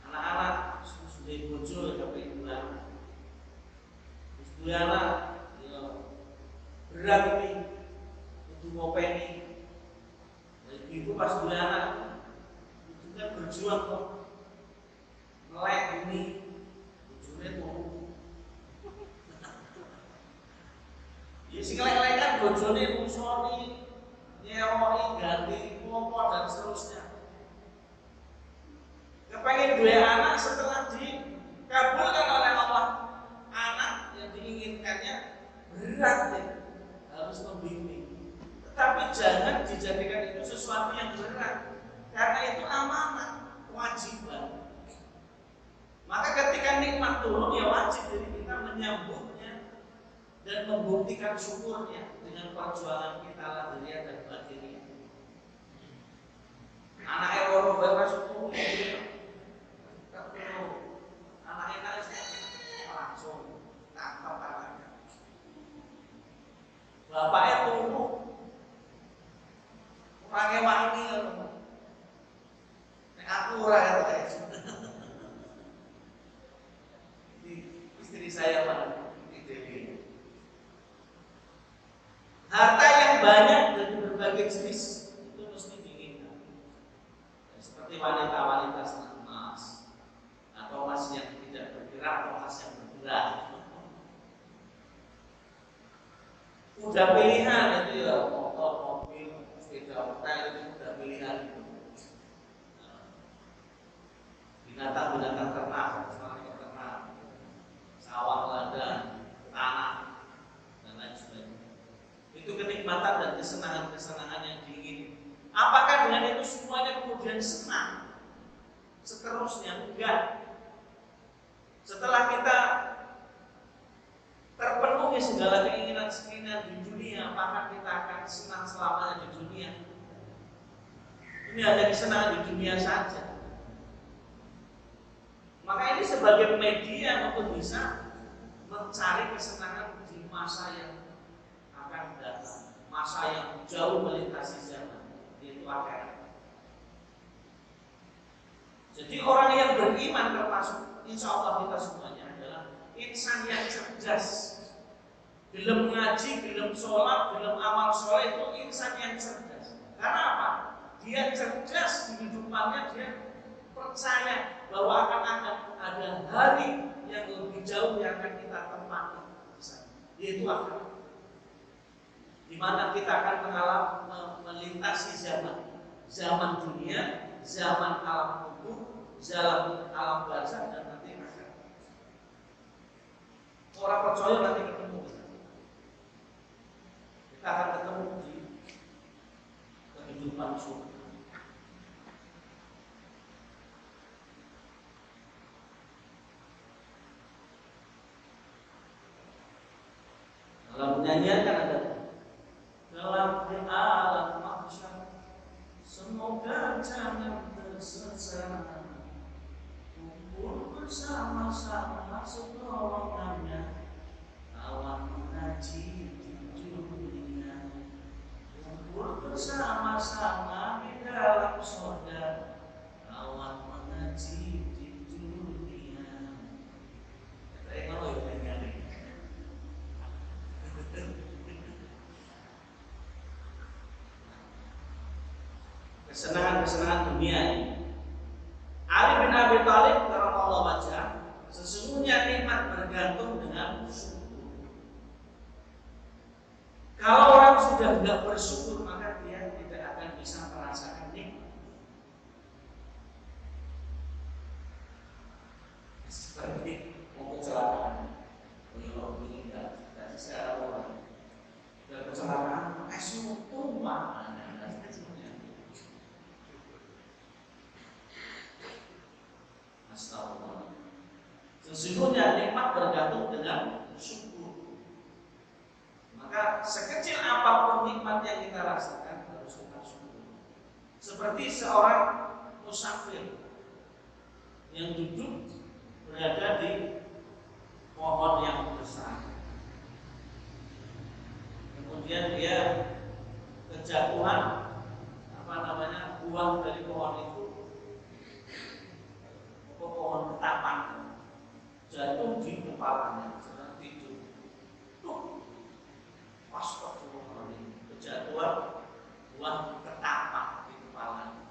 Anak-anak sudah bojo tapi bulan, anak berat nih, untuk ngopeni. Ibu pas anak kan berjuang kok melek ini bojone tuh ya sing lek-lekan bojone musoni nyewoi ganti pompo dan seterusnya. Kepengen dua anak setelah dikabulkan oleh Allah, anak yang diinginkannya berat ya, harus membimbing. Tetapi jangan dijadikan itu sesuatu yang berat. Karena itu amanah, kewajiban. Maka ketika nikmat turun, ya wajib dari kita menyambutnya dan membuktikan syukurnya dengan perjuangan kita lahiriah dan batiniah. Anak Eropa masuk anak enak langsung tangkap tangannya. Bapaknya tunggu, orangnya wangi loh. Aku orang istri saya mana? Harta yang banyak dari berbagai jenis itu mesti diinginkan. Seperti wanita-wanita senang emas atau emas yang tidak bergerak atau emas yang bergerak. Udah pilihan itu ya, motor, mobil, sepeda motor itu udah pilihan. Binatang-binatang ternak, sawah ladang, tanah, dan lain sebagainya. Itu kenikmatan dan kesenangan-kesenangan yang diingini. Apakah dengan itu semuanya kemudian senang? Seterusnya enggak. Setelah kita terpenuhi segala keinginan-keinginan di dunia, apakah kita akan senang selamanya di dunia? Ini hanya kesenangan di dunia saja. Maka ini sebagai media untuk bisa mencari kesenangan di masa yang akan datang, masa yang jauh melintasi zaman, yaitu akhirat. Jadi orang yang beriman termasuk insya Allah kita semuanya adalah insan yang cerdas. Belum ngaji, belum sholat, belum amal soleh, itu insan yang cerdas. Karena apa? Dia cerdas di hidupannya, dia percaya bahwa akan ada hari yang lebih jauh yang akan kita tempati, yaitu akhirat, di mana kita akan melintasi zaman dunia, zaman alam kubur, zaman alam barzakh dan nanti akhirat. Orang percaya nanti ketemu kita akan ketemu di kehidupan surga. Dalam nyanyian kan ada dalam di alam mahsyar. Semoga jangan tersesat, kumpul bersama-sama sekelolongannya, kawan mengaji di dunia. Kumpul bersama-sama di dalam surga, kawan mengaji di dunia. Kalau kesenangan-kesenangan dunia ini. Ali bin Abi Thalib radhiyallahu anhu, sesungguhnya nikmat bergantung dengan syukur. Kalau orang sudah tidak bersyukur, maka dia tidak akan bisa merasakan nikmat. Seperti mau kecelakaan, kalau ini tidak secara orang tidak kecelakaan, syukur mana? Sesungguhnya nikmat bergantung dengan syukur. Maka sekecil apapun nikmat yang kita rasakan harus kita syukur. Seperti seorang musafir yang duduk berada di pohon yang besar, kemudian dia kejatuhan buah dari pohon itu, pohon ketapang, jatuh di kepalanya sedang tidur. Pas waktu kejatuhan buah ketapang di kepalanya.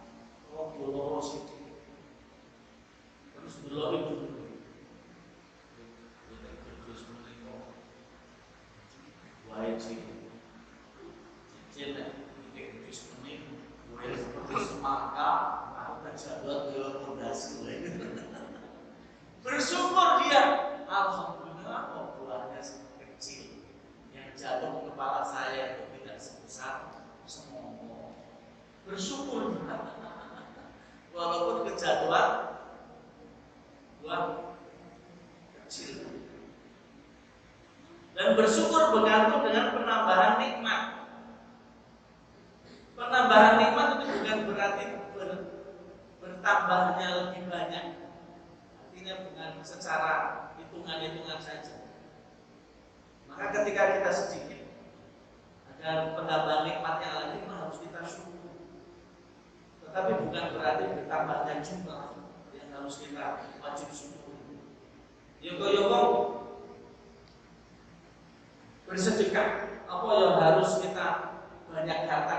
Bolong sedikit. Terus belok itu. Terus menikah. Wajib. Cincin terus menikah. Mulai seperti semangka, aku kejatuhan ke pondasi. Bersyukur dia. Alhamdulillah, buahnya kecil. Yang jatuh ke kepala saya itu tidak sebesar semongko. Bersyukur. Walaupun kejatuhan buah kecil. Dan bersyukur bergantung dengan penambahan nikmat. Penambahan nikmat itu bukan berarti bertambahnya lebih banyak. Artinya bukan secara hitungan-hitungan saja. Maka ketika kita sedikit ada penambahan nikmat yang lagi, harus kita syukur. Tetapi bukan berarti bertambahnya jumlah yang harus kita wajib syukur. Yoko-yoko bersedekah, apa yang harus kita banyak harta?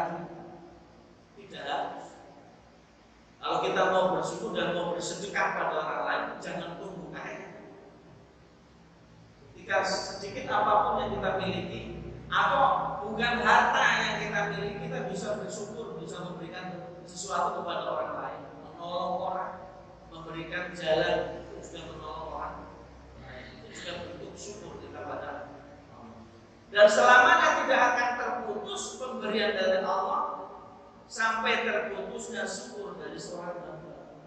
Tidak harus. Kalau kita mau bersyukur dan mau bersedekah pada orang lain, jangan tunggu kaya. Ketika sedikit apapun yang kita miliki, atau bukan harta yang kita miliki, kita bisa bersyukur, bisa memberikan sesuatu kepada orang lain, menolong orang, memberikan jalan, itu juga menolong orang. Itu juga bentuk syukur kita pada Allah. Dan selamanya tidak akan terputus pemberian dari Allah sampai terputusnya syukur dari seorang hamba.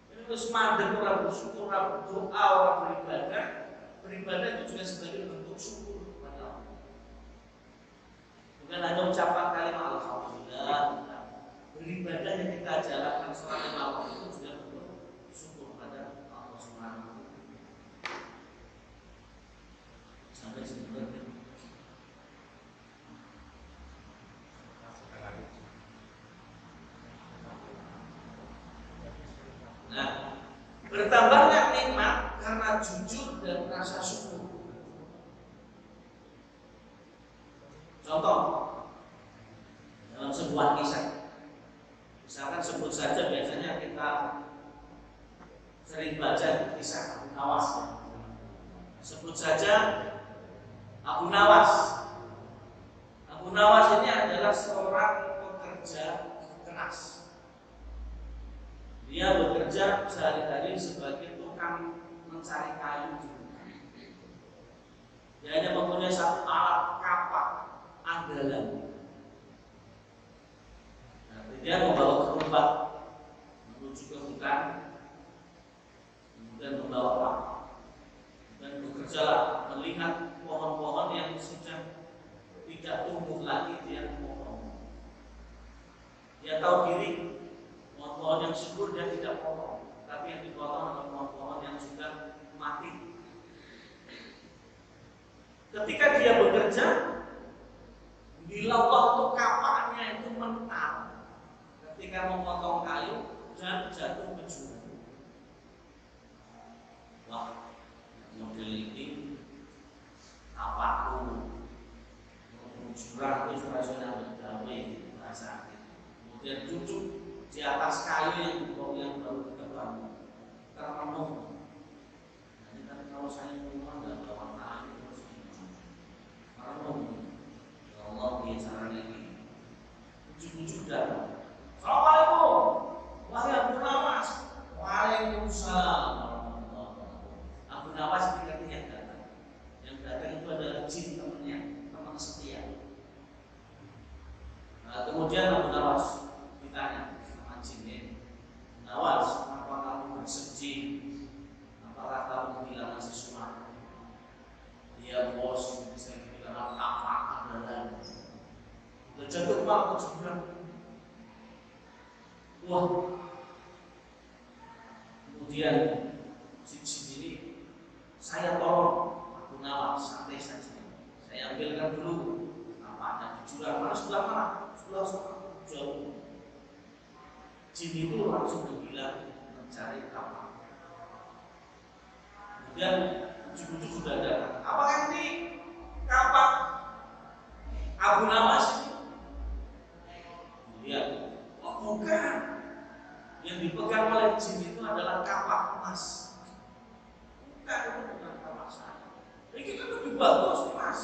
Ini harus mandek orang bersyukur, orang berdoa, orang beribadah. Beribadah itu juga sebagai bentuk syukur kepada Allah. Bukan hanya ucapan kalimat alhamdulillah. Beribadah yang kita jalankan selama Allah itu juga bentuk syukur pada Allah Subhanahu wa taala. Sampai sebenarnya. Nah, bertambahnya nikmat karena jujur dan rasa syukur. Contoh dalam sebuah kisah. Misalkan sebut saja, biasanya kita sering baca kisah Abu Nawas. Sebut saja Abu Nawas. Abu Nawas ini adalah seorang pekerja keras. Dia bekerja sehari-hari sebagai tukang mencari kayu. Dia hanya mempunyai satu alat kapak andalan. Dia membawa gerobak menuju ke hutan, kemudian membawa pak, dan bekerjalah melihat pohon-pohon yang sudah 30 tidak tumbuh lagi dia potong. Dia tahu diri pohon yang subur dia tidak potong, tapi yang dipotong adalah pohon-pohon yang sudah mati. Ketika dia bekerja, bila waktu kapaknya itu mental, ketika memotong kayu dan jatuh ke jurang. Wah, model ini kapakku jurang itu sudah berdamai bahasa. Kemudian cucuk di atas kayu yang baru kita bangun termenung. Jadi kan kalau saya rumah nggak bawa kayu terus merenung. Ya Allah bicara ini. Cucuk dan Assalamualaikum. Waalaikumsalam. Waalaikumsalam. Abu Nawas ketika yang datang. Yang datang itu adalah jin temannya, teman setia. Nah, kemudian Abu Nawas ditanya sama jinnya, Nawas, apa kamu bersedih? Apakah kamu kehilangan sesuatu? Dia bos, saya kehilangan apa adalah jatuh malam ke jurang. Wah, kemudian si jin ini saya tolong Abu Nawas santai saja. Saya ambilkan dulu apa ada di jurang. Mana sebelah mana? Sebelah jauh. Jin itu langsung berbilang mencari kapak. Kemudian ujung-ujung sudah datang. Apakah ini kapak Abu Nawas ini? Kemudian, oh bukan. Yang dipegang oleh jin itu adalah kapak emas. Bukan, itu bukan kapak saya. Ini kita lebih bagus emas,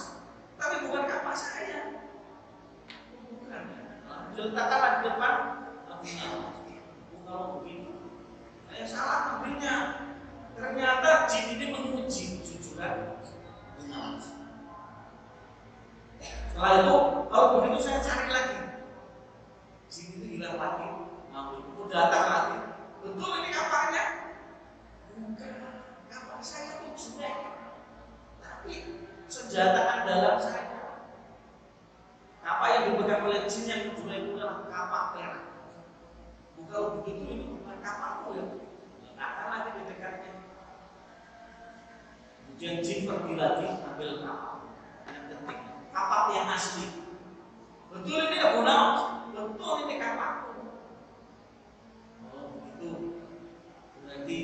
tapi bukan kapak saya. Bukan. Diletakkan di depan Abu Nawas. Kalau begini, saya salah ambilnya. Ternyata jin ini menguji kejujuran Abu Nawas. Setelah itu, kalau begitu saya cari lagi. Jin itu hilang lagi. Mau datang lagi. Betul ini kapaknya? Bukan, kapak saya itu jelek. Tapi senjata andalan saya. Kapak yang dipegang oleh jin yang kedua itu adalah kapak merah. Kalau begitu ini bukan kapakmu ya. Akan lagi di dekatnya. Kemudian jin pergi lagi ambil kapak yang penting, kapak yang asli. Betul ini Abu Nawas? Betul ini kapakku. Oh begitu. Berarti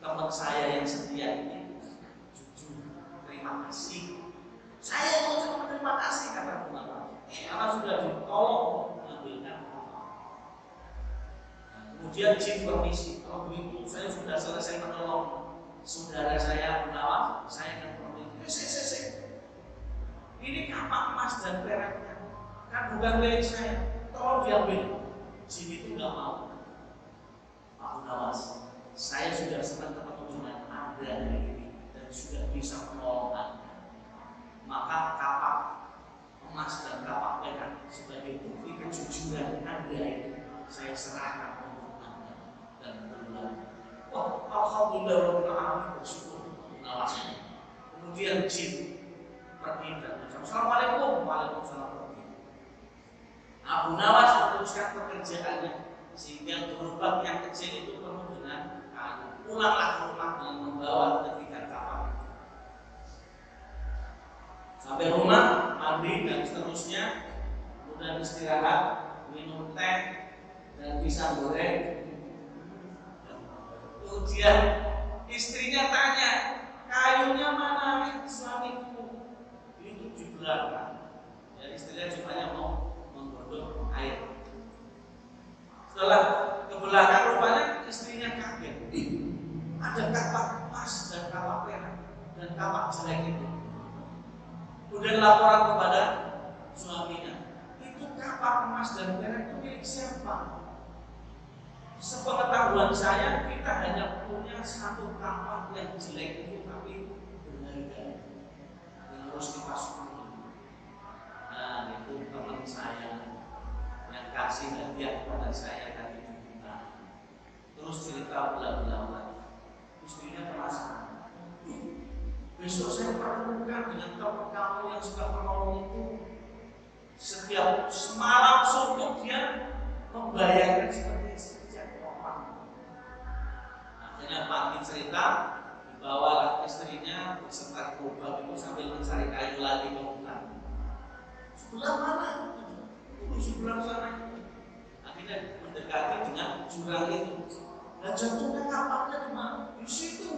teman saya yang setia ini jujur, terima kasih. Saya mau cuma terima kasih kata Abu Nawas. Karena sudah ditolong mengambilkan. Kemudian jin permisi, kalau begitu saya sudah selesai menolong saudara saya Abu Nawas, saya akan permisi. Ini kapak emas dan peraknya, kan bukan milik saya, tolong diambil. Jin itu nggak mau. Abu Nawas, saya sudah senang ketemu dengan Anda hari ini dan sudah bisa menolong Anda. Maka kapak emas dan kapak perak sebagai bukti kejujuran Anda ini saya serahkan dan berulang. Wah, alhamdulillah Rabbil Alamin, bersyukur Nawas. Kemudian jin pergi dan mengucapkan Assalamualaikum. Waalaikumsalam. Abu Nawas meneruskan pekerjaannya sehingga gerobak yang kecil itu penuh dengan kayu. Pulanglah ke rumah dengan membawa ketiga kapal. Sampai rumah, mandi dan seterusnya, kemudian istirahat, minum teh dan pisang goreng. Kemudian istrinya tanya, kayunya mana suamiku? Itu di belakang. Ya, istrinya cuma mau menggodok air. Setelah ke belakang rupanya istrinya kaget. Ada kapak emas dan kapak perak dan kapak jelek itu. Kemudian laporan kepada suaminya. Itu kapak emas dan perak itu milik siapa? Sepengetahuan saya, kita hanya punya satu kapak yang jelek itu tapi berharga yang harus dipasung. Nah, itu teman saya yang kasih hadiah kepada saya tadi juta. Terus cerita bela-bela, istrinya penasaran. Besok saya pertemukan dengan teman kamu yang suka menolong itu. Setiap semalam suntuk dia membayangkan seperti sejak orang. Akhirnya pagi cerita, dibawalah istrinya beserta gerobak itu sambil mencari kayu lagi ke hutan. Sebelah mana? Sebelah sana. Akhirnya mendekati dengan jurang itu. Dan jatuhnya kapaknya di mana? Di situ.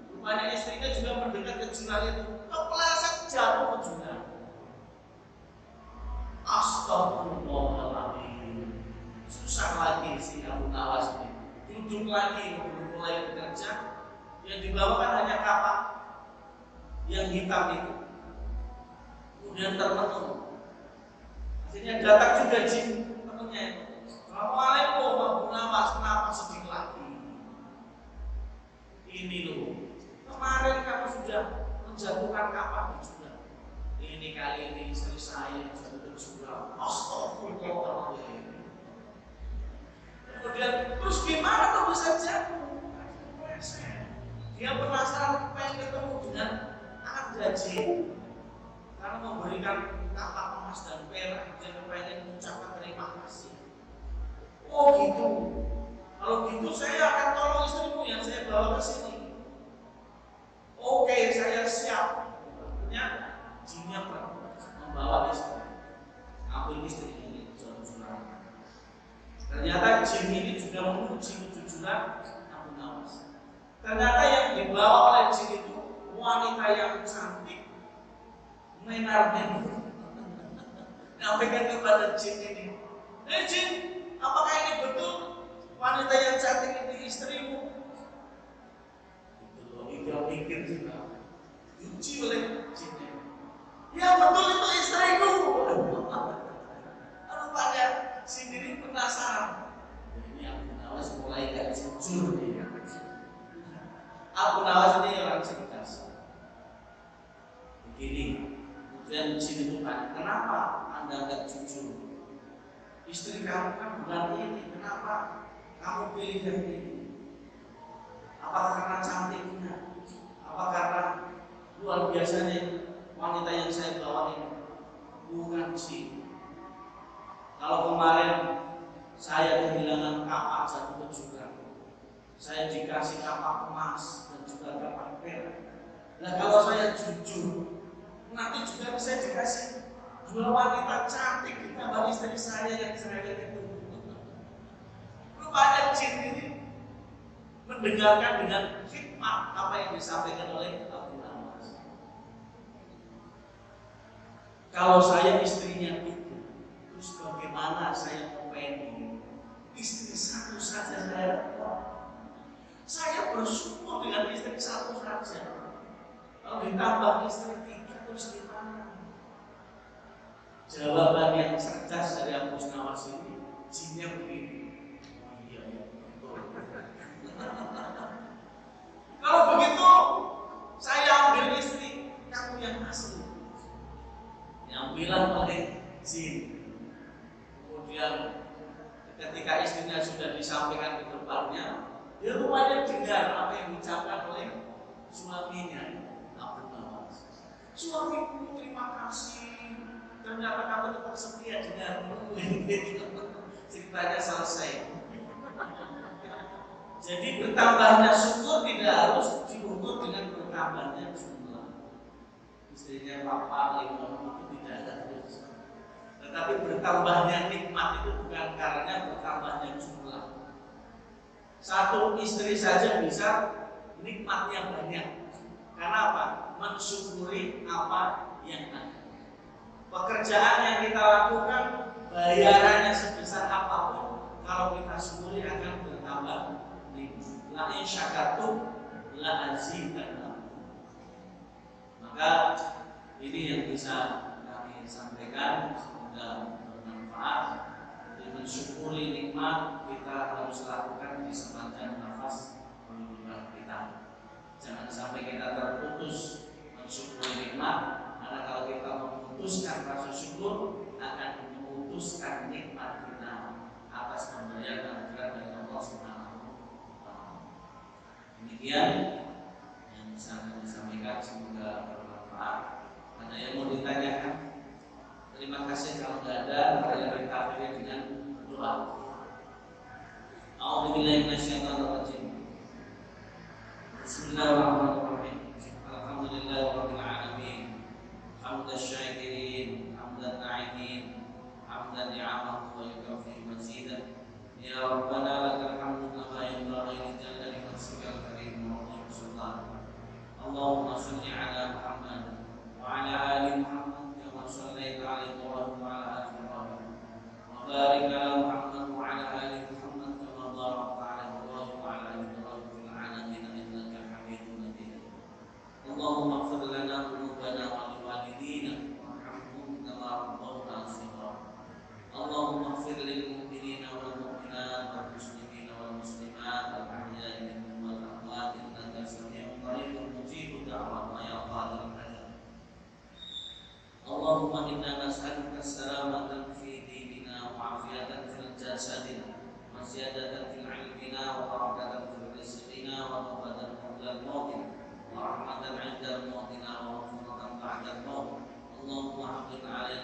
Rupanya istrinya juga mendekat ke jurang itu. Kepleset jatuh ke jurang. Astagfirullahaladzim. Susah lagi si Abu Nawas ini. Duduk lagi, mulai bekerja. Yang dibawakan hanya kapak yang hitam itu. Kemudian termenung. Akhirnya datang juga jin temannya itu. Assalamualaikum Abu Nawas, kenapa sedih lagi? Ini loh, kemarin kamu sudah menjatuhkan kapak di jurang. Ini kali ini istri saya yang jatuh ke jurang. Astagfirullahaladzim. Kemudian terus gimana kok bisa jatuh? Dia penasaran pengen ketemu dengan Anda jin. Karena memberikan kapak emas dan perak, dia pengen mengucapkan terima kasih. Oh gitu. Kalau gitu saya akan tolong istrimu yang saya bawa ke sini. Oke, saya siap. Akhirnya jinnya membawa istri, ambil istri ini jurang. Ternyata jin ini juga menguji kejujuran Abu Nawas. Ternyata yang dibawa oleh jin itu wanita yang cantik, menar-menar. Nyampaikan kepada jin ini, jin, apakah ini betul wanita yang cantik ini istrimu? Itu loh, dia pikir juga diuji oleh jinnya. Ya betul itu istriku. Rupanya sendiri penasaran. Ini Abu Nawas mulai gak jujur dia. Abu Nawas ini orang cerdas. Begini, kemudian jin itu tanya, kenapa Anda gak jujur? Istri kamu kan bukan ini, kenapa kamu pilih yang ini? Apa karena cantiknya? Apa karena luar biasanya wanita yang saya bawa ini? Bukan sih. Kalau kemarin saya kehilangan kapak jatuh ke jurang, saya dikasih kapak emas dan juga kapak perak. Nah kalau saya jujur, nanti juga bisa dikasih dua wanita cantik ditambah istri saya yang cerewet itu. Rupanya jin ini mendengarkan dengan hikmah apa yang disampaikan oleh Abu Nawas. Kalau saya istrinya itu, terus bagaimana saya mau pengen istri satu saja saya dapat? Saya bersyukur dengan istri satu saja. Kalau ditambah istri tiga terus gimana? Jawaban yang cerdas dari Abu Nawas ini, jinnya begini. Iya, betul. Kalau begitu, saya ambil istri kamu yang asli. Yang bilang oleh jin. Kemudian ketika istrinya sudah disampaikan ke depannya, dia rupanya dengar apa yang diucapkan oleh suaminya, Abu Nawas. Suamiku, terima kasih. Ternyata kamu tetap setia denganmu. Ceritanya selesai. Jadi bertambahnya syukur tidak harus diukur dengan bertambahnya jumlah. Istrinya papa, lima itu tidak ada terus. Tetapi bertambahnya nikmat itu bukan karena bertambahnya jumlah. Satu istri saja bisa nikmatnya banyak. Karena apa? Mensyukuri apa yang ada. Pekerjaan yang kita lakukan, bayarannya sebesar apapun, kalau kita syukuri akan bertambah. La in syakartum la azidannakum. Maka ini yang bisa kami sampaikan, semoga bermanfaat. Untuk mensyukuri nikmat kita harus lakukan di sepanjang nafas kehidupan kita. Jangan sampai kita terputus mensyukuri nikmat, karena kalau kita memutuskan rasa syukur akan memutuskan nikmat kita atas pemberian anugerah dari Allah Subhanahu. Demikian yang bisa kami sampaikan semoga bermanfaat. Ada yang mau ditanyakan? Terima kasih. Kalau tidak ada, mari kita akhiri dengan doa. A'udzubillahi minasyaitonirrajim. Bismillahirrahmanirrahim. Alhamdulillahirabbil alamin. Hamdan syakirin, hamdan na'imin, hamdan ni'amahu wa yukafi mazidah. Ya Rabbana lakal hamdu kama yanbaghi li jalali wajhikal karim wa 'azimi sultanik. Allahumma shalli ala Muhammad wa ala ali Muhammad kama shallaita ala Ibrahim wa ala ali Ibrahim. Wa barik ala Muhammad wa ala ali Muhammad kama barakta ala Ibrahim wa ala ali Ibrahim fil 'alamin innaka Hamidum Majid. Allahumma ighfir lana dhunubana wa liwalidina warhamhum kama rabbawna shighara. Allahumma ighfir lil mu'minina wal mu'minat wal muslimina wal muslimat wal ahya'i minhum wal amwat innaka sami'un qaribun mujibud da'wat ya qadirul hajat. Allahumma inna nas'aluka as-salamata fi dinina wa 'afiyatan fil jasadina wa ziyadatan fil 'ilmina wa barakatan fil rizqina wa tawbatan qabla al-maut wa rahmatan 'inda al-maut wa maghfiratan ba'da al-maut. Allahumma haqqin 'alaina